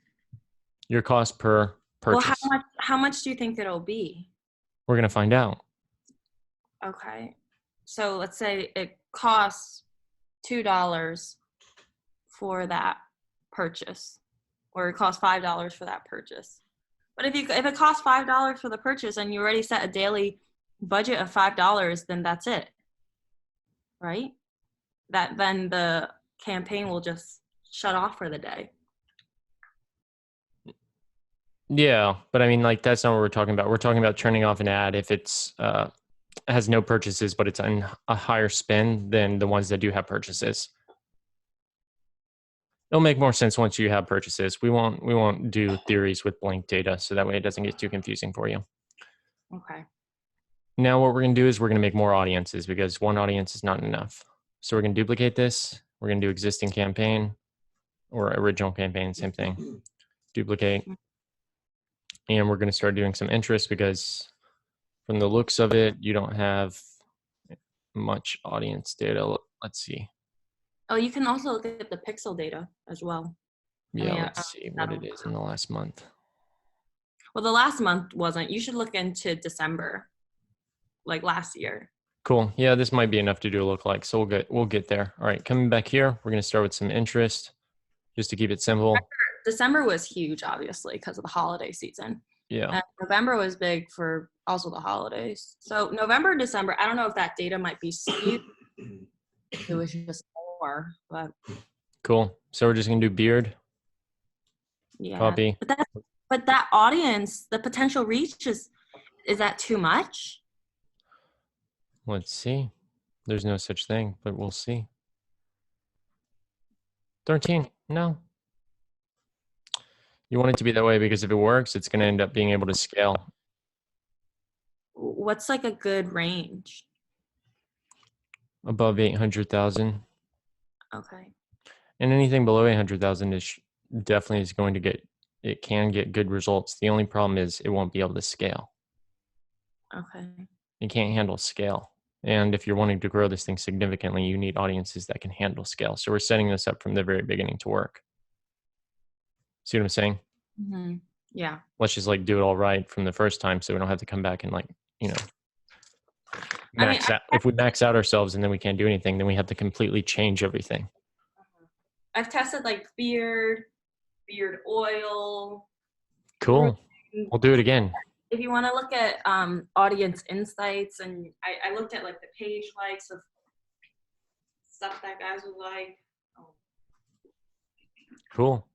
Your cost per purchase. Well, how much do you think it'll be? We're going to find out. Okay. So let's say it costs $2 for that purchase, or it costs $5 for that purchase. But if it costs $5 for the purchase and you already set a daily budget of $5, then that's it, right? Then the campaign will just shut off for the day. Yeah, but I mean, like, that's not what we're talking about. We're talking about turning off an ad if it's has no purchases, but it's on a higher spend than the ones that do have purchases. It'll make more sense once you have purchases. We won't do theories with blank data, so that way it doesn't get too confusing for you. Okay. Now what we're going to do is we're going to make more audiences, because one audience is not enough. So we're going to duplicate this. We're going to do existing campaign or original campaign, same thing. Duplicate. And we're going to start doing some interest, because from the looks of it, you don't have much audience data. Let's see. Oh, you can also look at the pixel data as well. Yeah, let's see what it is in the last month. Well, the last month wasn't. You should look into December, like last year. Cool. Yeah, this might be enough to do a lookalike. So we'll get there. All right, coming back here, we're going to start with some interest, just to keep it simple. December was huge, obviously, because of the holiday season. Yeah. And November was big for also the holidays. So November, December, I don't know if that data might be skewed. It was just more, but. Cool. So we're just going to do beard. Yeah. Copy. But that audience, the potential reach is that too much? Let's see. There's no such thing, but we'll see. 13. No. You want it to be that way because if it works, it's going to end up being able to scale. What's like a good range? Above 800,000. Okay. And anything below 800,000 is definitely is going to get, it can get good results. The only problem is it won't be able to scale. Okay. It can't handle scale. And if you're wanting to grow this thing significantly, you need audiences that can handle scale. So we're setting this up from the very beginning to work. See what I'm saying? Mm-hmm. Yeah. Let's just like do it all right from the first time so we don't have to come back and like, you know, max out. If we max out ourselves and then we can't do anything, then we have to completely change everything. I've tested like beard oil. Cool. We'll do it again. If you want to look at audience insights, and I looked at like the page likes of stuff that guys would like. Oh. Cool.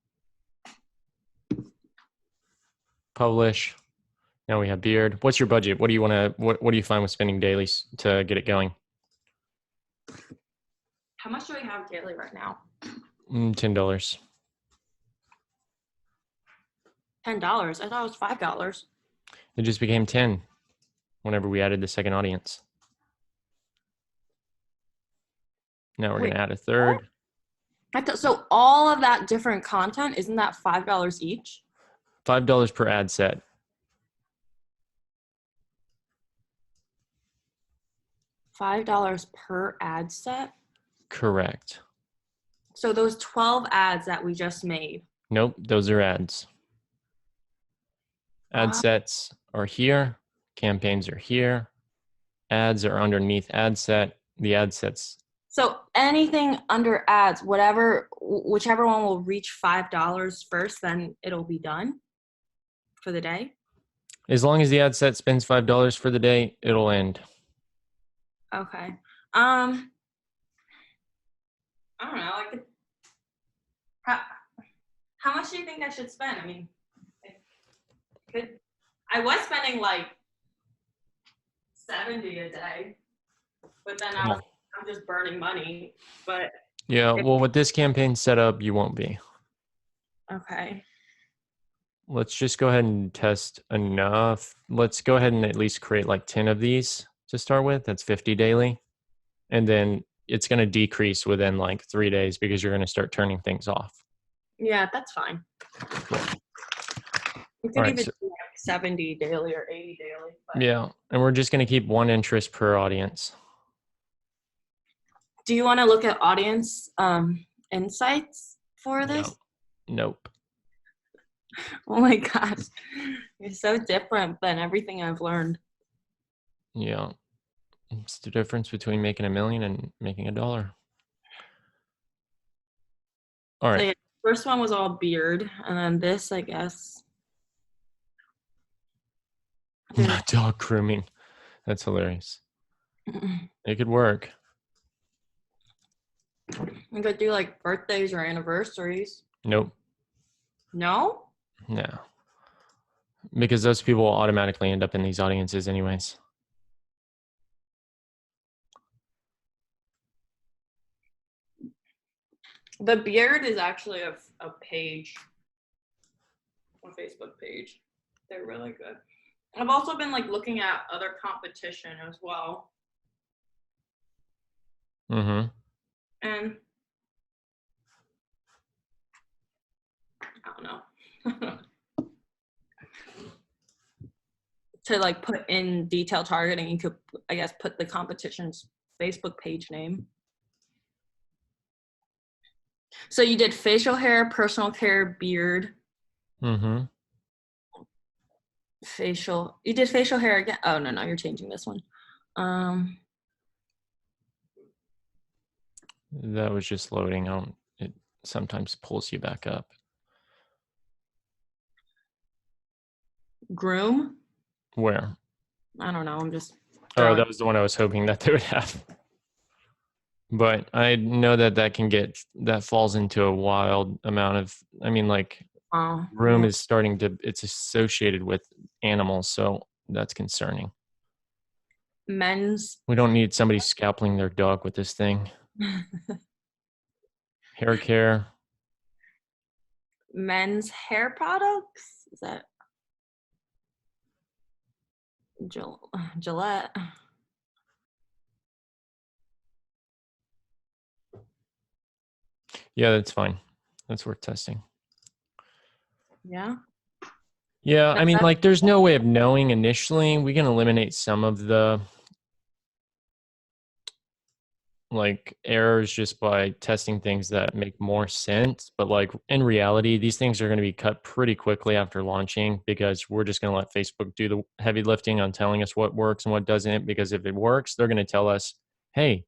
Publish. Now we have beard. What's your budget? What do you want to, what do you find with spending daily to get it going? How much do we have daily right now? $10. $10. I thought it was $5. It just became 10 whenever we added the second audience. Now we're going to add a third. So all of that different content, isn't that $5 each? $5 per ad set. $5 per ad set? Correct. So those 12 ads that we just made. Nope, those are ads. Ad sets are here. Campaigns are here. Ads are underneath ad set. The ad sets. So anything under ads, whichever one will reach $5 first, then it'll be done for the day. As long as the ad set spends $5 for the day, it'll end. Okay. I don't know. How much do you think I should spend? I mean, I was spending like $70 a day, but then I'm just burning money. But yeah, well, with this campaign set up, you won't be. Okay. Let's just go ahead and test enough. Let's go ahead and at least create like 10 of these to start with. That's 50 daily. And then it's going to decrease within like 3 days because you're going to start turning things off. Yeah, that's fine. Cool. We could even do like 70 daily or 80 daily. But. Yeah, and we're just going to keep one interest per audience. Do you want to look at audience insights for this? Nope. Oh my gosh. You're so different than everything I've learned. Yeah. It's the difference between making $1 million and making $1. All right. So yeah, first one was all beard, and then this, I guess. Dog grooming. That's hilarious. It could work. You could do like birthdays or anniversaries. Nope. No? No. Because those people will automatically end up in these audiences anyways. The beard is actually a page, a Facebook page. They're really good. I've also been like looking at other competition as well. Mm-hmm. And I don't know. To like put in detailed targeting, you could, I guess, put the competition's Facebook page name. So you did facial hair, personal care, beard. Mm-hmm. You did facial hair again. Oh, no, you're changing this one. That was just loading. It sometimes pulls you back up. Groom? Where? I don't know. I'm just. Oh, that was the one I was hoping that they would have. But I know that falls into a wild amount of, I mean, like, groom is it's associated with animals, so that's concerning. Men's. We don't need somebody scalping their dog with this thing. Hair care. men's hair products. Is that Gillette? Yeah, that's fine. That's worth testing. Yeah. Yeah, I mean, like, there's no way of knowing initially. We can eliminate some of the like errors just by testing things that make more sense. But like in reality, these things are going to be cut pretty quickly after launching because we're just going to let Facebook do the heavy lifting on telling us what works and what doesn't. Because if it works, they're going to tell us, hey,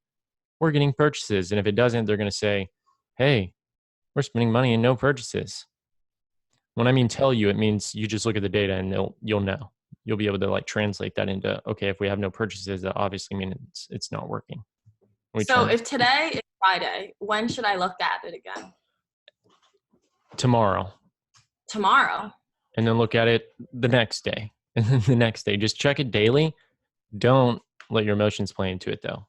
we're getting purchases. And if it doesn't, they're going to say, hey, we're spending money and no purchases. When I mean tell you, it means you just look at the data and you'll know. You'll be able to like translate that into, okay, if we have no purchases, that obviously means it's not working. So if today is Friday, when should I look at it again? Tomorrow. Tomorrow. And then look at it the next day. And then the next day. Just check it daily. Don't let your emotions play into it though.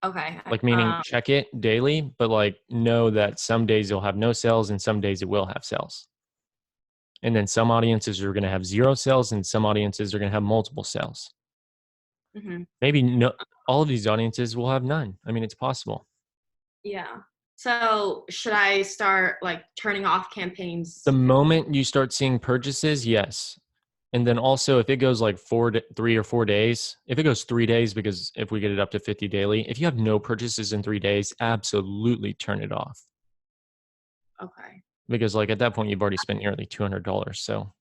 Okay. Like meaning check it daily, but like know that some days you'll have no sales and some days it will have sales. And then some audiences are going to have 0 sales and some audiences are going to have multiple sales. Mm-hmm. Maybe no, all of these audiences will have none. I mean, it's possible. Yeah. So should I start like turning off campaigns? The moment you start seeing purchases, yes. And then also if it goes like 3 or 4 days, if it goes 3 days, because if we get it up to 50 daily, if you have no purchases in 3 days, absolutely turn it off. Okay. Because like at that point, you've already spent nearly $200. So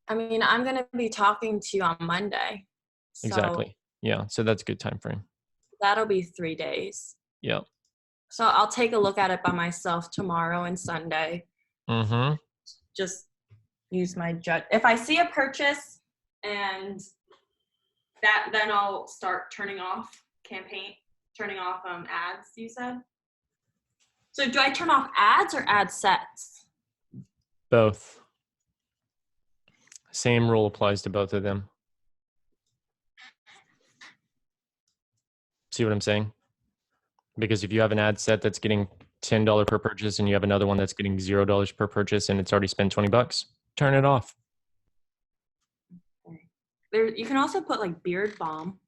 I mean, I'm going to be talking to you on Monday. So exactly. Yeah. So that's a good time frame. that'll be 3 days. Yeah. So I'll take a look at it by myself tomorrow and Sunday. Mm-hmm. Just use my judge. If I see a purchase and that, then I'll start turning off ads, you said? So do I turn off ads or ad sets? Both. Same rule applies to both of them. See what I'm saying? Because if you have an ad set that's getting $10 per purchase and you have another one that's getting $0 per purchase and it's already spent $20, turn it off. There, you can also put like beard balm.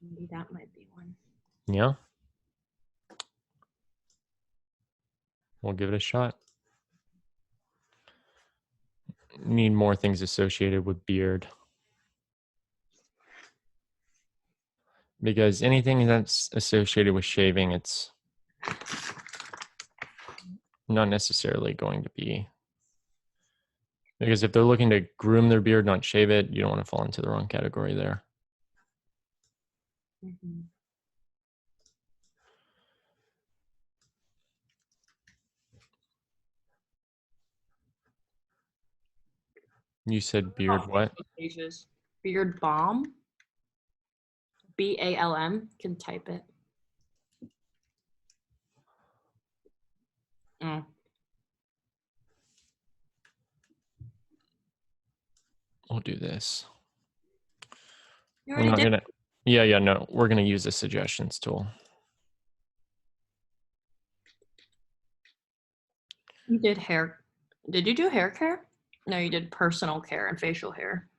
Maybe that might be one. Yeah. We'll give it a shot. Need more things associated with beard. Because anything that's associated with shaving, it's not necessarily going to be. Because if they're looking to groom their beard, not shave it, you don't want to fall into the wrong category there. Mm-hmm. You said beard what? Pages. Beard balm. BALM. Can type it. Oh. We'll do this. You We're already not did. gonna. Yeah, no. We're gonna use the suggestions tool. You did hair. Did you do hair care? No, you did personal care and facial hair.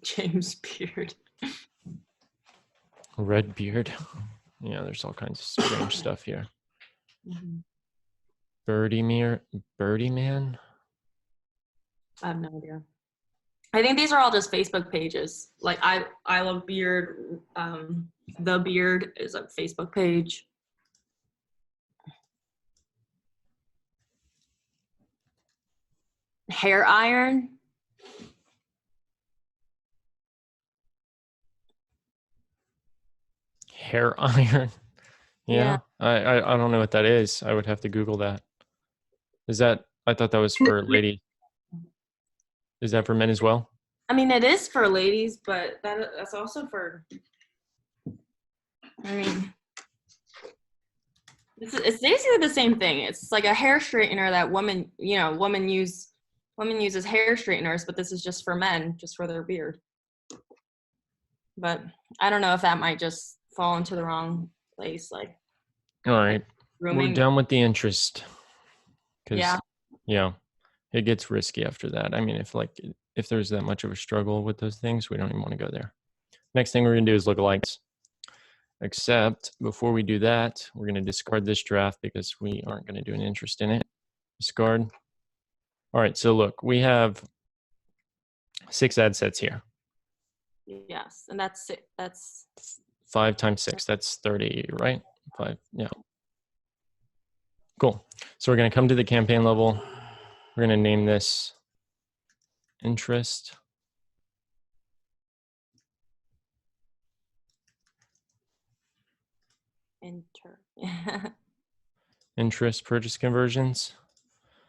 James Beard. Red beard. Yeah, there's all kinds of strange stuff here. Mm-hmm. Birdie man. I have no idea. I think these are all just Facebook pages. Like I love beard. The Beard is a Facebook page. Hair iron. Hair iron. Yeah. I don't know what that is. I would have to Google that. Is that, I thought that was for lady. Is that for men as well? I mean, it is for ladies, but that's also for. I mean, it's basically the same thing. It's like a hair straightener that women use women uses hair straighteners, but this is just for men, just for their beard. But I don't know if that might just fall into the wrong place, like All right. We're grooming. done with the interest. Yeah. Yeah, it gets risky after that. I mean, if there's that much of a struggle with those things, we don't even want to go there. Next thing we're going to do is lookalikes. Except before we do that, we're going to discard this draft because we aren't going to do an interest in it. Discard. All right, so look, we have 6 ad sets here. Yes, and that's it. That's 5 times 6, that's 30, right? 5, yeah. Cool. So we're going to come to the campaign level. We're going to name this interest. Interest purchase conversions.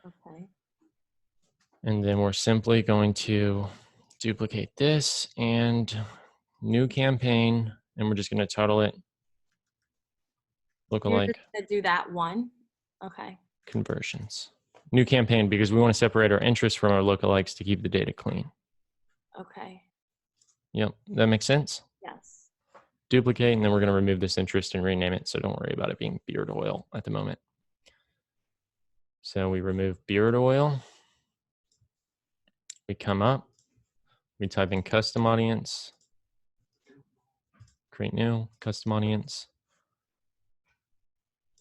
Okay. And then we're simply going to duplicate this and new campaign, and we're just going to title it You're lookalike just gonna do that one. Okay. conversions. New campaign because we want to separate our interest from our lookalikes to keep the data clean. Okay. Yep, that makes sense. Yes. Duplicate, and then we're going to remove this interest and rename it, so don't worry about it being beard oil at the moment. So we remove beard oil. We come up, we type in custom audience, create new custom audience.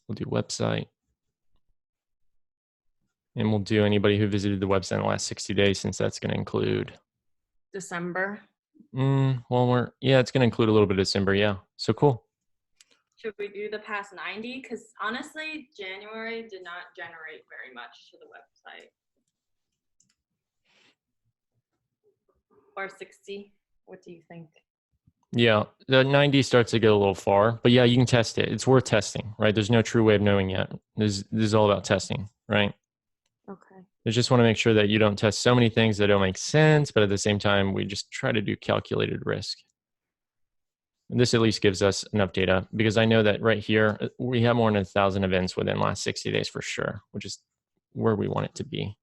We'll do website. And we'll do anybody who visited the website in the last 60 days, since that's going to include. December. Well, it's going to include a little bit of December. Yeah. So cool. Should we do the past 90? Because honestly, January did not generate very much to the website. Or 60. What do you think? Yeah. The 90 starts to get a little far, but yeah, you can test it. It's worth testing, right? There's no true way of knowing yet. This is all about testing, right? Okay. I just want to make sure that you don't test so many things that don't make sense, but at the same time, we just try to do calculated risk. And this at least gives us enough data, because I know that right here, we have more than 1,000 events within the last 60 days for sure, which is where we want it to be.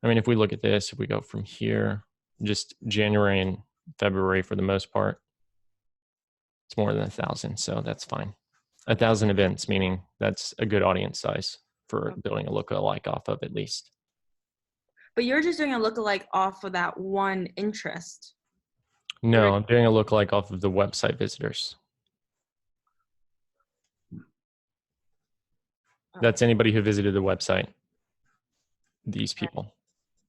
I mean, if we look at this, if we go from here, just January and February for the most part, it's more than 1,000, so that's fine. 1,000 events, meaning that's a good audience size for building a lookalike off of, at least. But you're just doing a lookalike off of that one interest. No, I'm doing a lookalike off of the website visitors. That's anybody who visited the website. These people.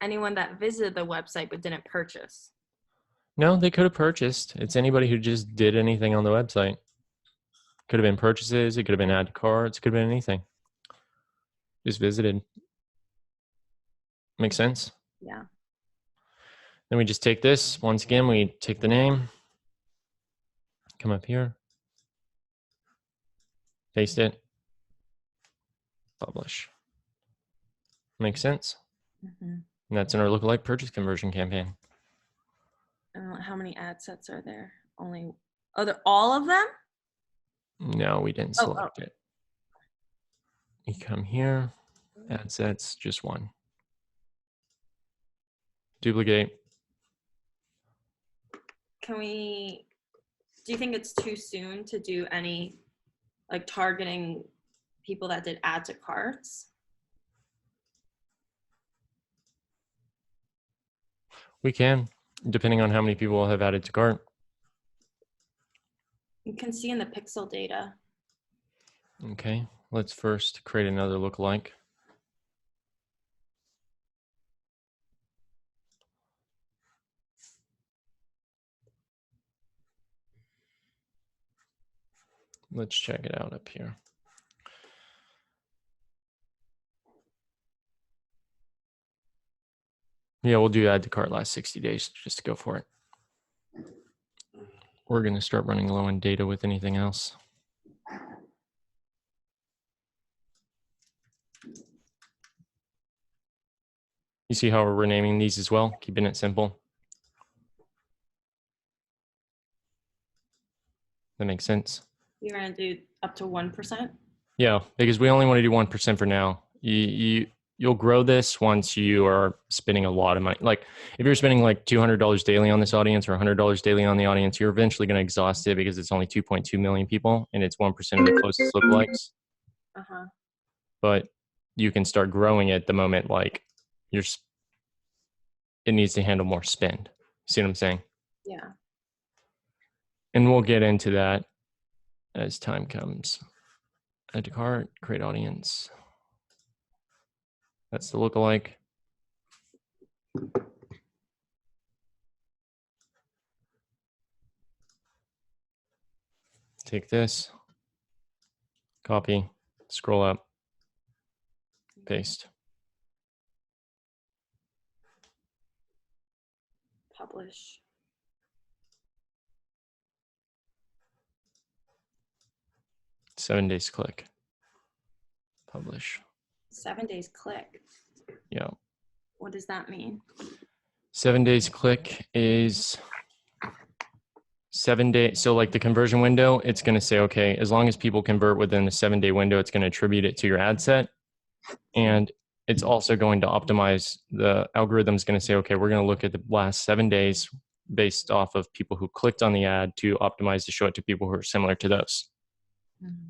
Anyone that visited the website but didn't purchase. No, they could have purchased. It's anybody who just did anything on the website. Could have been purchases. It could have been add to carts. Could have been anything. Just visited. Make sense? Yeah. Then we just take this. Once again, we take the name. Come up here. Paste it. Publish. Make sense? Mm-hmm. And that's in our lookalike purchase conversion campaign. How many ad sets are there? Only. Are there all of them? No, we didn't select it. You come here. Ad sets, just one. Duplicate. Do you think it's too soon to do any like targeting people that did add to carts? We can, depending on how many people have added to cart. You can see in the pixel data. Okay, let's first create another lookalike. Let's check it out up here. Yeah, we'll do add to cart last 60 days just to go for it. We're going to start running low on data with anything else. You see how we're renaming these as well, keeping it simple. That makes sense. You're gonna do up to 1%? Yeah, because we only want to do 1% for now. you'll grow this once you are spending a lot of money. Like if you're spending like $200 daily on this audience or $100 daily on the audience, you're eventually going to exhaust it because it's only 2.2 million people and it's 1% of the closest lookalikes. Uh-huh. But you can start growing it the moment like it needs to handle more spend. See what I'm saying? Yeah. And we'll get into that as time comes. Add to cart, create audience. That's the lookalike. Take this, copy, scroll up, paste. Publish. Seven days click. Publish. 7 days click. Yeah. What does that mean? 7 days click is 7 days. So like the conversion window, it's going to say, okay, as long as people convert within a 7-day window, it's going to attribute it to your ad set. And it's also going to optimize, the algorithm is going to say, okay, we're going to look at the last 7 days based off of people who clicked on the ad to optimize to show it to people who are similar to those. Mm-hmm.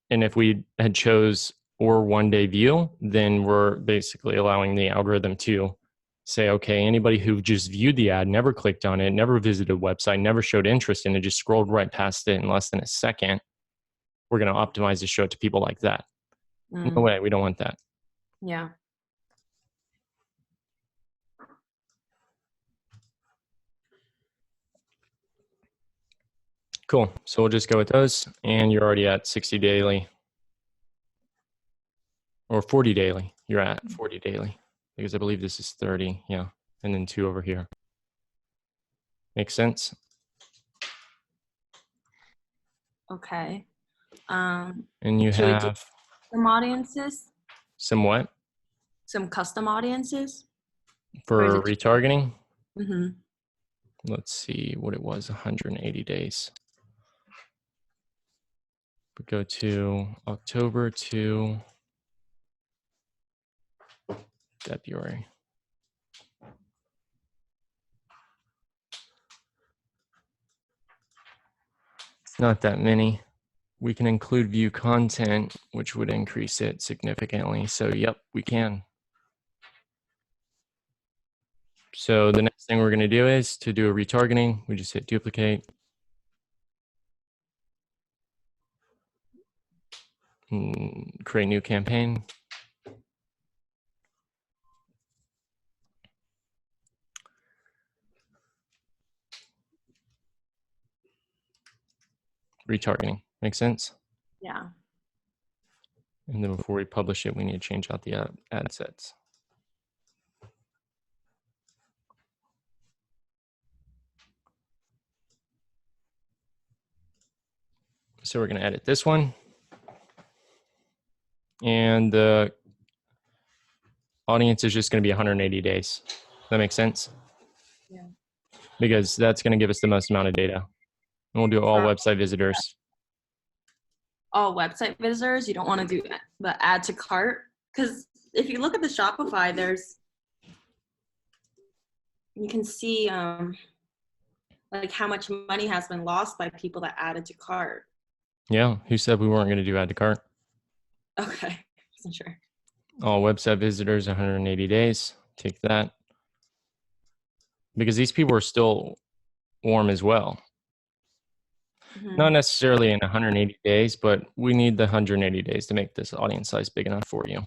And if we had chose or 1-day view, then we're basically allowing the algorithm to say, okay, anybody who just viewed the ad, never clicked on it, never visited a website, never showed interest in it, just scrolled right past it in less than a second, we're going to optimize to show it to people like that. No way, we don't want that. Yeah. Cool. So we'll just go with those. And you're already at 60 daily or 40 daily. You're at 40 daily because I believe this is 30. Yeah. And then 2 over here. Makes sense? Okay. And you Should we do have some audiences? some what? Some custom audiences? For retargeting? Mm-hmm. Let's see what it was, 180 days. We go to October to February. It's not that many. We can include view content, which would increase it significantly. So yep, we can. So the next thing we're going to do is to do a retargeting. We just hit duplicate. Create new campaign. Retargeting. Make sense? Yeah. And then before we publish it, we need to change out the ad sets. So we're going to edit this one. And the audience is just going to be 180 days. That makes sense? Yeah. Because that's going to give us the most amount of data. And we'll do all website visitors. All website visitors. You don't want to do the add to cart. Because if you look at the Shopify, you can see like how much money has been lost by people that added to cart. Yeah. Who said we weren't going to do add to cart? Okay. Wasn't sure. All website visitors, 180 days. Take that. Because these people are still warm as well. Mm-hmm. Not necessarily in 180 days, but we need the 180 days to make this audience size big enough for you.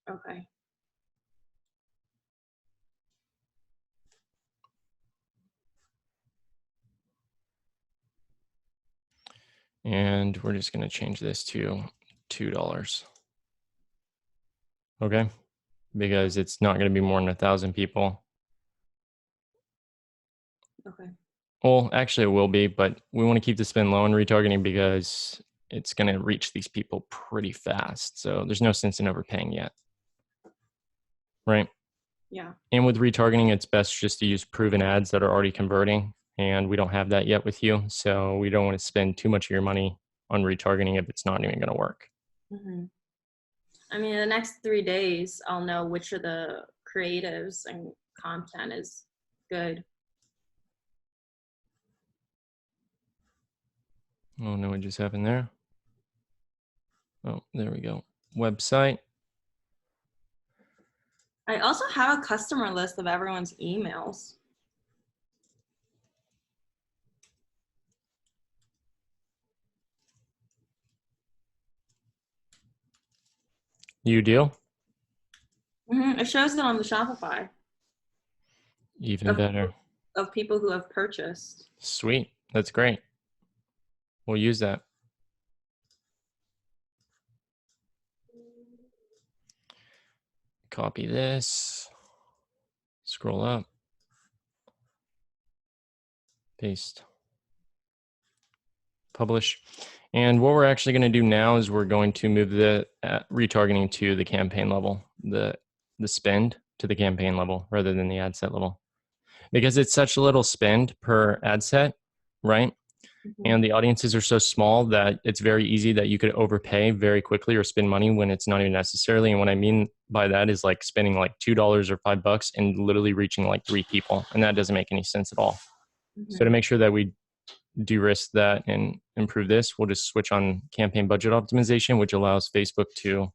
Okay. And we're just going to change this to $2. Okay. Because it's not going to be more than 1,000 people. Okay. Well, actually it will be, but we want to keep the spend low in retargeting because it's going to reach these people pretty fast. So there's no sense in overpaying yet. Right? Yeah. And with retargeting, it's best just to use proven ads that are already converting. And we don't have that yet with you. So we don't want to spend too much of your money on retargeting if it's not even going to work. Mm-hmm. I mean, the next 3 days, I'll know which of the creatives and content is good. Oh no, what just happened there? Oh, there we go. Website. I also have a customer list of everyone's emails. You do? It shows it on the Shopify Even of, better. of people who have purchased. Sweet. That's great. We'll use that. Copy this. Scroll up. Paste. Publish. And what we're actually going to do now is we're going to move the retargeting to the campaign level, the spend to the campaign level rather than the ad set level. Because it's such a little spend per ad set, right? And the audiences are so small that it's very easy that you could overpay very quickly or spend money when it's not even necessarily. And what I mean by that is like spending like $2 or $5 and literally reaching like 3 people. And that doesn't make any sense at all. So to make sure that we de-risk that and improve this, we'll just switch on campaign budget optimization, which allows Facebook to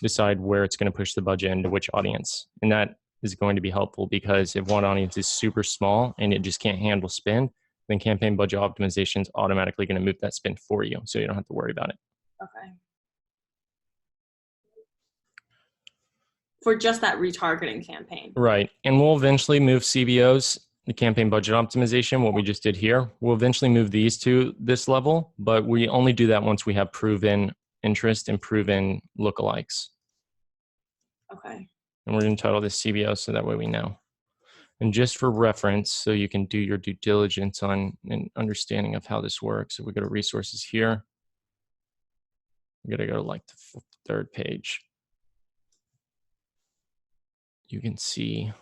decide where it's going to push the budget into which audience. And that is going to be helpful because if one audience is super small and it just can't handle spend, then campaign budget optimization is automatically going to move that spend for you. So you don't have to worry about it. Okay. For just that retargeting campaign. Right. And we'll eventually move CBOs, the campaign budget optimization, what we just did here. We'll eventually move these to this level, but we only do that once we have proven interest and proven lookalikes. Okay. And we're going to title this CBO so that way we know. And just for reference, so you can do your due diligence on an understanding of how this works. If we go to resources here, we got to go to like the 3rd page. You can see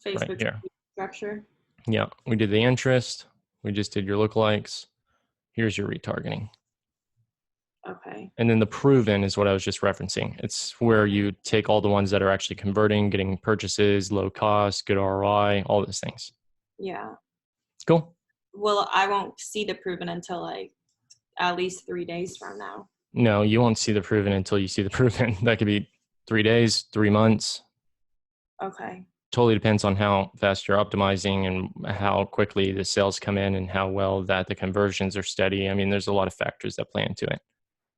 Facebook right here. structure. Yeah, we did the interest. We just did your lookalikes. Here's your retargeting. Okay. And then the proven is what I was just referencing. It's where you take all the ones that are actually converting, getting purchases, low cost, good ROI, all those things. Yeah. Cool. Well, I won't see the proven until like at least 3 days from now. No, you won't see the proven until you see the proven. That could be 3 days, 3 months. Okay. Totally depends on how fast you're optimizing and how quickly the sales come in and how well that the conversions are steady. I mean, there's a lot of factors that play into it.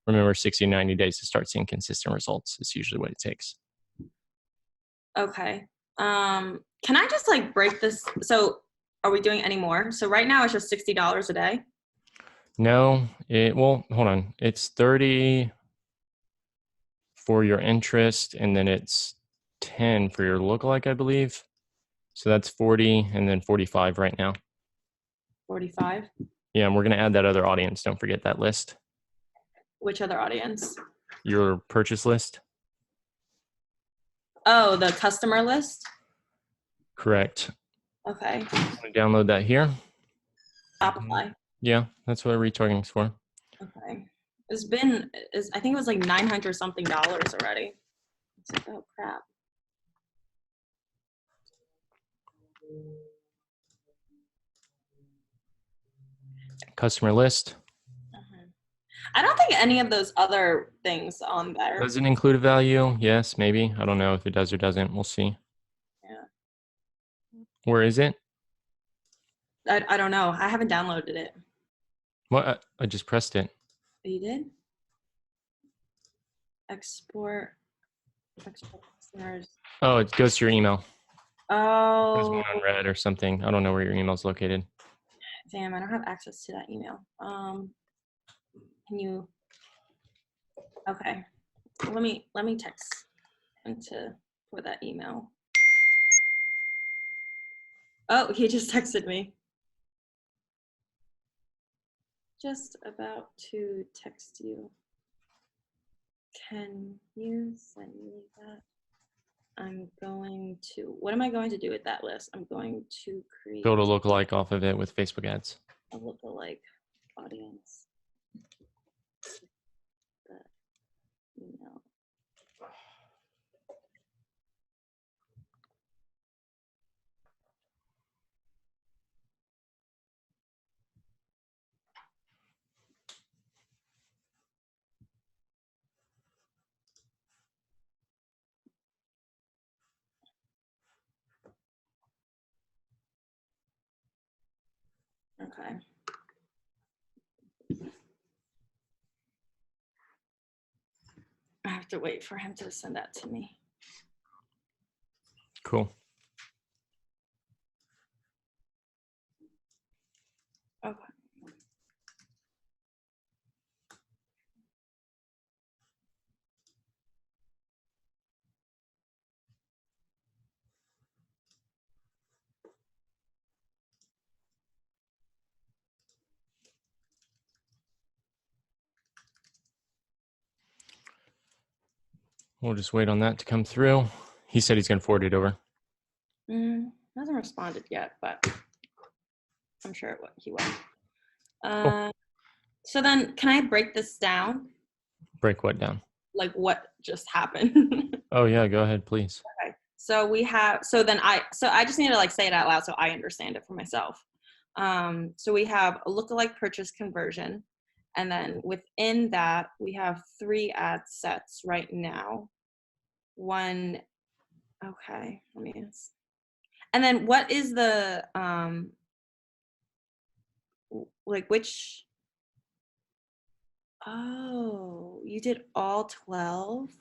Remember, 60 to 90 days to start seeing consistent results is usually what it takes. Okay. Can I just like break this? So are we doing any more? So right now it's just $60 a day. No, well, hold on. It's 30 for your interest, and then it's 10 for your lookalike, I believe. So that's 40 and then 45 right now. 45. Yeah, and we're going to add that other audience. Don't forget that list. Which other audience? Your purchase list. Oh, the customer list. Correct. Okay. I'm going to download that here. Shopify. Yeah, that's what retargeting is for. Okay. I think it was like $900 something already. It's like, oh crap. Customer list. I don't think any of those other things on there. Does it include a value? Yes, maybe. I don't know if it does or doesn't. We'll see. Yeah. Where is it? I don't know. I haven't downloaded it. What? I just pressed it. Oh, you did? Export customers. Oh, it goes to your email. There's Oh, one on red or something. I don't know where your email's located. damn, I don't have access to that email. Can you? Okay, let me text for that email. Oh, he just texted me. Just about to text you. Can you send me that? I'm going to, what am I going to do with that list? I'm going to create Build a lookalike off of it with Facebook ads. a lookalike. audience. The email. Okay. I have to wait for him to send that to me. Cool. Okay. We'll just wait on that to come through. He said he's going to forward it over. Hasn't responded yet, but I'm sure he will. Cool. So then, can I break this down? Break what down? Like what just happened? Oh yeah, go ahead, please. Okay. So we have. So I just need to like say it out loud so I understand it for myself. So we have a lookalike purchase conversion, and then within that we have 3 ad sets right now. One. Okay. Let me. And then what is the like which? Oh, you did all 12?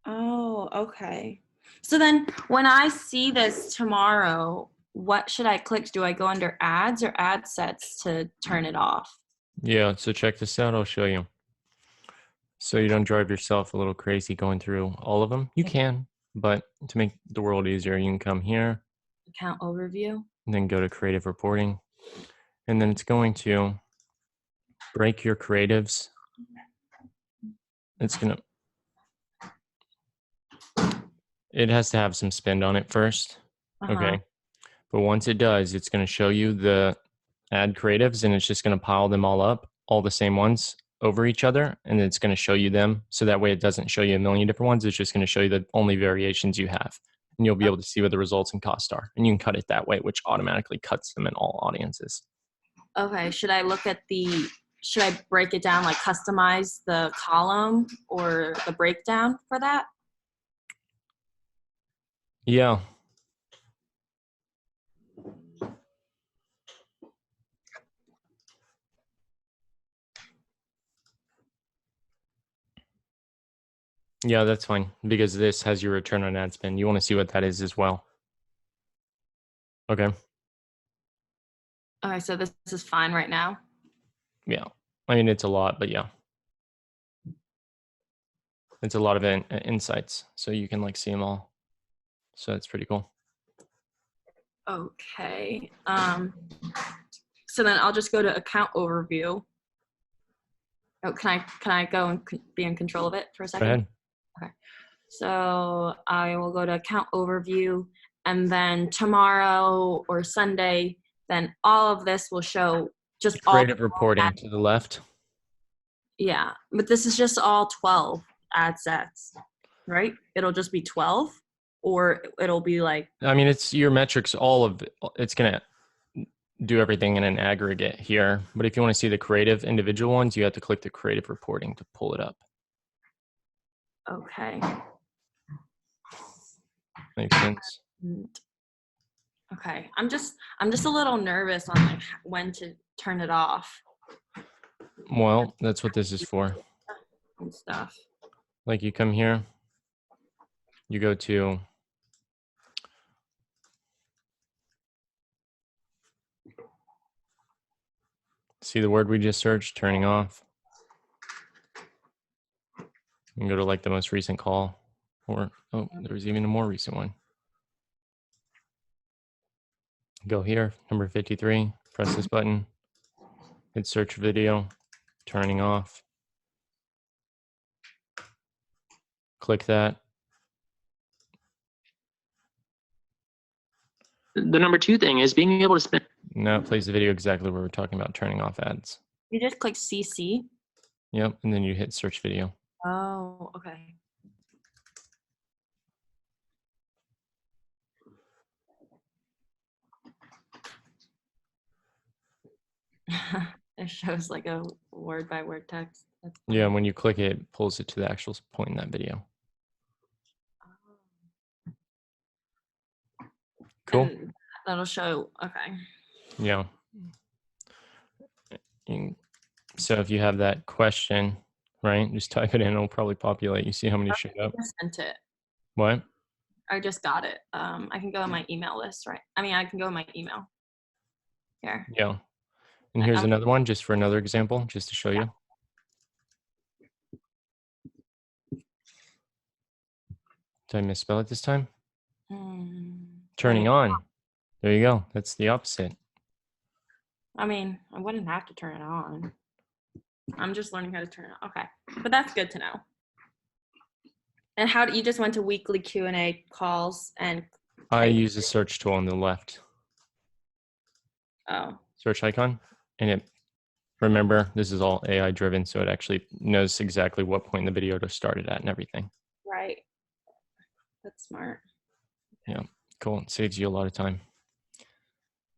Oh, okay. So then when I see this tomorrow, what should I click? Do I go under ads or ad sets to turn it off? Yeah, so check this out. I'll show you. So you don't drive yourself a little crazy going through all of them. You can, but to make the world easier, you can come here Account overview. and then go to creative reporting. And then it's going to break your creatives. It's going to, it has to have some spend on it first. Okay. But once it does, it's going to show you the ad creatives and it's just going to pile them all up, all the same ones over each other. And it's going to show you them. So that way it doesn't show you a million different ones. It's just going to show you the only variations you have. And you'll be able to see what the results and costs are. And you can cut it that way, which automatically cuts them in all audiences. Okay. Should I break it down, like customize the column or the breakdown for that? Yeah. Yeah, that's fine because this has your return on ad spend. You want to see what that is as well. Okay. Okay. So this is fine right now. Yeah. I mean, it's a lot, but yeah. It's a lot of insights. So you can like see them all. So that's pretty cool. Okay. So then I'll just go to account overview. Oh, can I go and be in control of it for a second? Go ahead. Okay. So I will go to account overview, and then tomorrow or Sunday, then all of this will show just all. Creative reporting to the left. Yeah, but this is just all 12 ad sets, right? It'll just be 12, or it'll be like. I mean, it's your metrics, all of it. It's going to do everything in an aggregate here. But if you want to see the creative individual ones, you have to click the creative reporting to pull it up. Okay. Makes sense. Okay. I'm just a little nervous on like when to turn it off Well, that's what this is for. and stuff. Like you come here, you go to see the word we just searched, turning off. You can go to like the most recent call, or oh, there was even a more recent one. Go here, number 53, press this button, hit search video, turning off. Click that. The number 2 thing is being able to spend. Now it plays the video exactly where we're talking about turning off ads. You just click CC. Yep, and then you hit search video. Oh, okay. It shows like a word by word text. That's Yeah, funny. when you click it, it pulls it to the actual point in that video. Cool. And that'll show. Okay. Yeah. So if you have that question, right, just type it in. It'll probably populate. You see how many showed I up? just sent it. What? I just got it. I can go on my email list, right? I mean, I can go on my email. Here. Yeah. And here's Okay. another one just for another example, just to show you. Did I misspell it this time? Turning on. There you go. That's the opposite. I mean, I wouldn't have to turn it on. I'm just learning how to turn it on. Okay. But that's good to know. And how do you just went to weekly Q&A calls and I type- use the search tool on the left. Oh, Search icon. And it, remember, this is all AI driven, so it actually knows exactly what point in the video to start it at and everything. right. That's smart. Yeah, cool. It saves you a lot of time.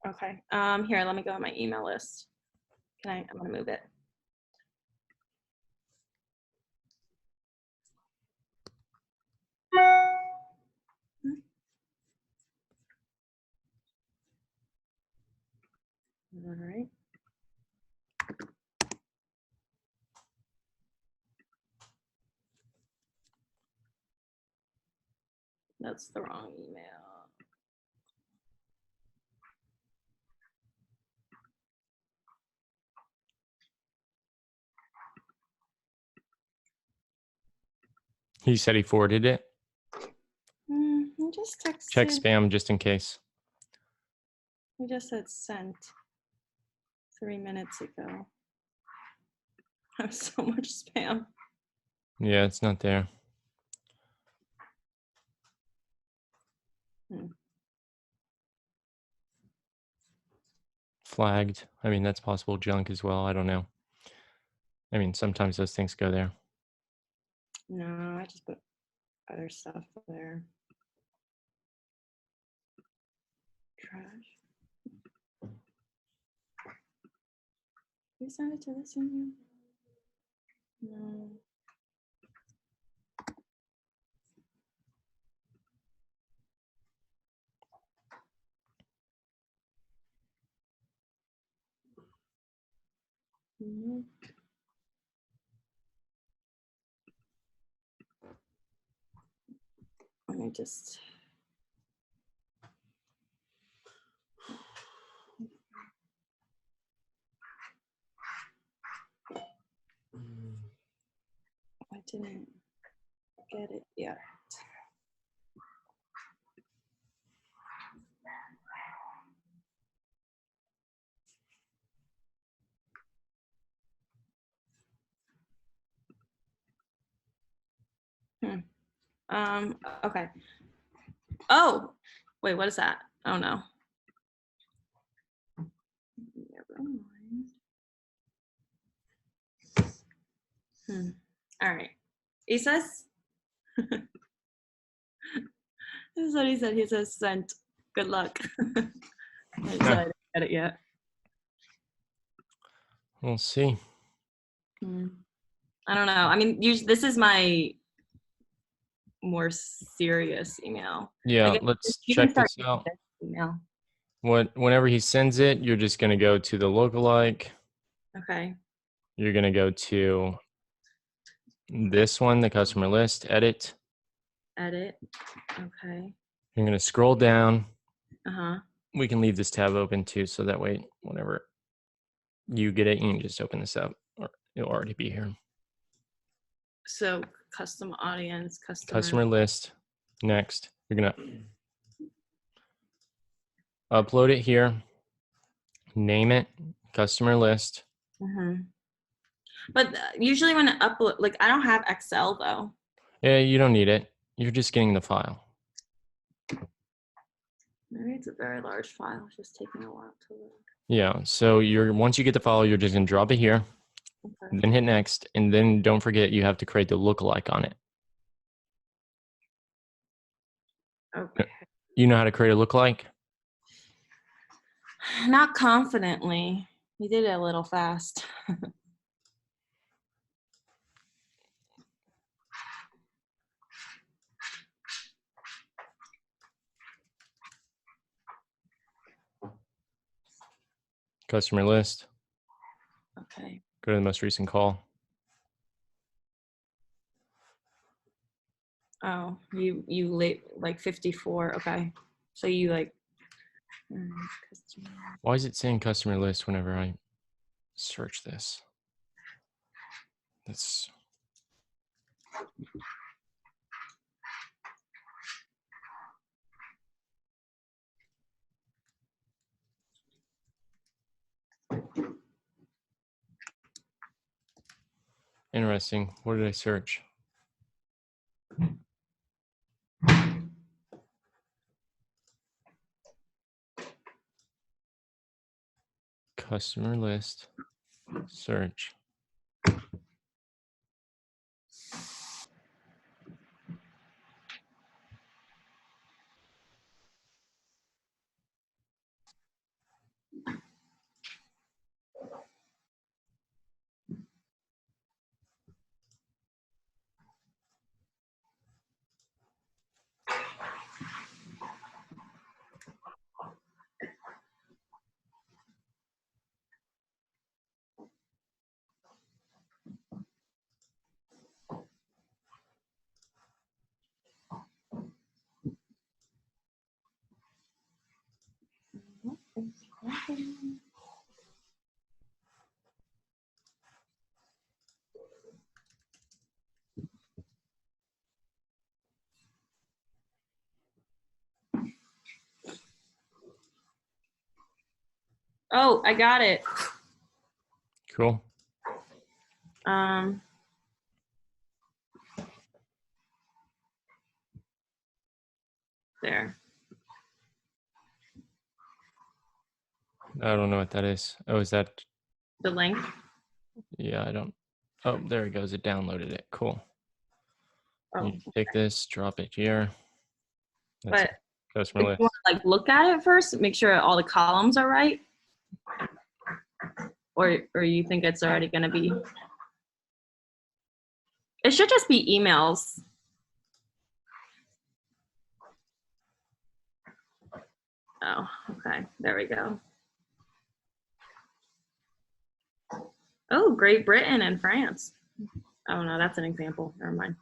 Okay. Here, let me go on my email list. I'm gonna move it. All right. That's the wrong email. He said he forwarded it. I just texted. Check spam just in case. I just said sent 3 minutes ago. I have so much spam. Yeah, it's not there. Flagged. I mean, that's possible junk as well. I don't know. I mean, sometimes those things go there. No, I just put other stuff there. Trash. You send it to this email? No. Nope. Let me just. I didn't get it yet. Okay. Oh, wait, what is that? Oh no. Never mind. All right. He says, this is what he said. He says, sent. Good luck. I didn't get it yet. We'll see. I don't know. I mean, usually this is my more serious email. Yeah, Like, let's you can check start this out. this email. Whenever he sends it, you're just going to go to the lookalike. Okay. You're going to go to this one, the customer list, edit. Edit. Okay. You're going to scroll down. Uh-huh. We can leave this tab open too, so that way, whenever you get it, you can just open this up, or it'll already be here. So custom audience, Customer list. Next, you're going to upload it here. Name it, customer list. But usually when I upload, like I don't have Excel though. Yeah, you don't need it. You're just getting the file. Maybe it's a very large file. It's just taking a while to load. Yeah. So once you get the file, you're just going to drop it here, Okay. then hit next, and then don't forget you have to create the lookalike on it. Okay. You know how to create a lookalike? Not confidently. You did it a little fast. Customer list. Okay. Go to the most recent call. Oh, you late like 54. Okay. So you like customer. Why is it saying customer list whenever I search this? That's interesting. What did I search? Customer list, search. Oh, I got it. Cool. There. I don't know what that is. Oh, is that? The link. Yeah, I don't. Oh, there it goes. It downloaded it. Cool. Oh, You take this, drop it here. That's but customer if list. you want to like look at it first, make sure all the columns are right, or you think it's already going to be. It should just be emails. Oh, okay. There we go. Oh, Great Britain and France. Oh no, that's an example. Never mind.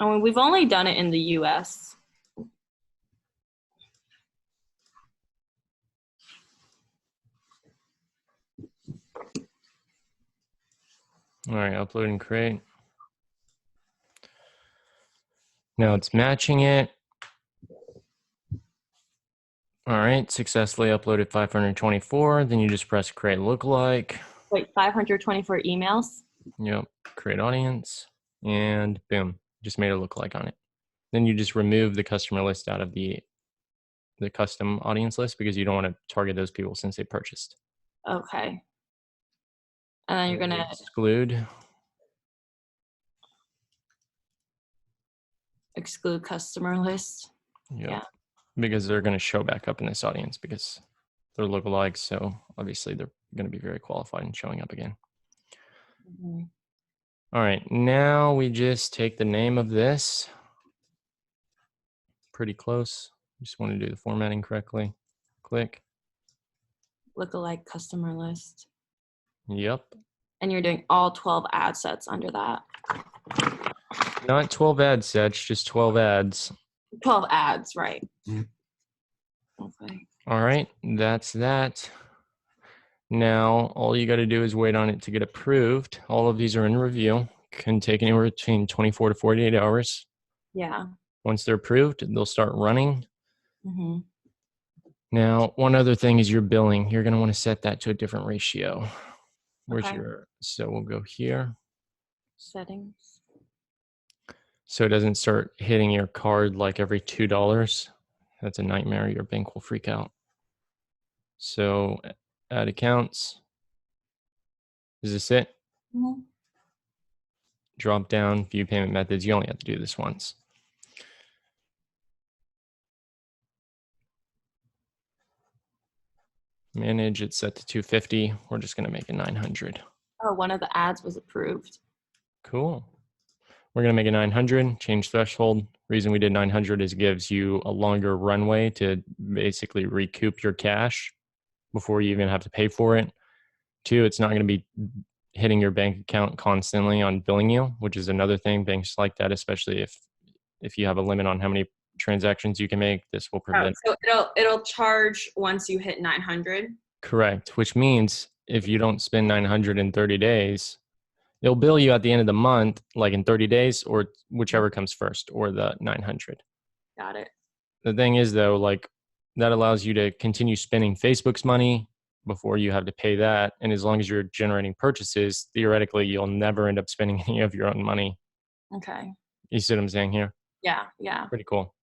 I mean, we've only done it in the US. All right, upload and create. Now it's matching it. All right, successfully uploaded 524. Then you just press create lookalike. Wait, 524 emails? Yep, create audience, and boom, just made a lookalike on it. Then you just remove the customer list out of the custom audience list because you don't want to target those people since they purchased. Okay. And then you're going to exclude customer list. Yep. Yeah. Because they're going to show back up in this audience because they're lookalikes. So obviously they're going to be very qualified in showing up again. Mm-hmm. All right. Now we just take the name of this. Pretty close. Just want to do the formatting correctly. Click. Lookalike customer list. Yep. And you're doing all 12 ad sets under that. Not 12 ad sets, just 12 ads. 12 ads, right. Okay. All right. That's that. Now, all you got to do is wait on it to get approved. All of these are in review. Can take anywhere between 24 to 48 hours. Yeah. Once they're approved, they'll start running. Mm-hmm. Now, one other thing is your billing. You're going to want to set that to a different ratio. Where's Okay. so we'll go here. Settings. So it doesn't start hitting your card like every $2. That's a nightmare. Your bank will freak out. So add accounts. Is this it? Mhm. Drop down, view payment methods. You only have to do this once. Manage, it's set to 250. We're just going to make it 900. Oh, one of the ads was approved. Cool. We're going to make it 900, change threshold. Reason we did 900 is it gives you a longer runway to basically recoup your cash before you even have to pay for it. 2, it's not going to be hitting your bank account constantly on billing you, which is another thing. Banks like that, especially if you have a limit on how many transactions you can make. This will prevent. So it'll charge once you hit 900. Correct, which means if you don't spend 900 in 30 days, it'll bill you at the end of the month, like in 30 days, or whichever comes first, or the 900. Got it. The thing is, though, like that allows you to continue spending Facebook's money before you have to pay that. And as long as you're generating purchases, theoretically, you'll never end up spending any of your own money. Okay. You see what I'm saying here? Yeah. Yeah. Pretty cool.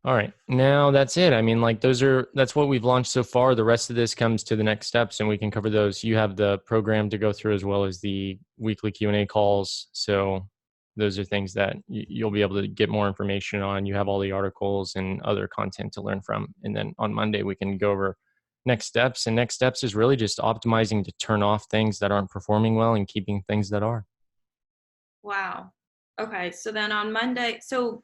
All right, now that's it. I mean, like that's what we've launched so far. The rest of this comes to the next steps and we can cover those. You have the program to go through as well as the weekly Q&A calls. So those are things that you'll be able to get more information on. You have all the articles and other content to learn from. And then on Monday, we can go over next steps. And next steps is really just optimizing to turn off things that aren't performing well and keeping things that are. Wow. Okay. So then on Monday, so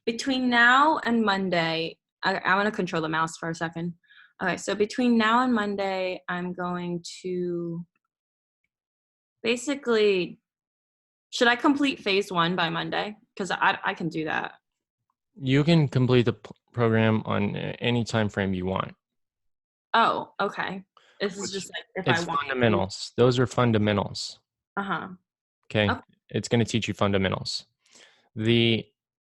between now and Monday, I want to control the mouse for a second. Okay. So between now and Monday, I'm going to basically, should I complete phase 1 by Monday? Because I can do that. You can complete the program on any time frame you want. Oh, okay. This is just like if It's I want fundamentals. Those are fundamentals. Uh-huh. Okay. Okay. It's going to teach you fundamentals.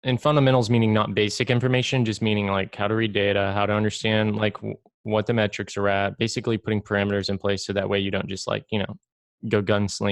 And fundamentals meaning not basic information, just meaning like how to read data, how to understand like what the metrics are at, basically putting parameters in place so that way you don't just like, go gunsling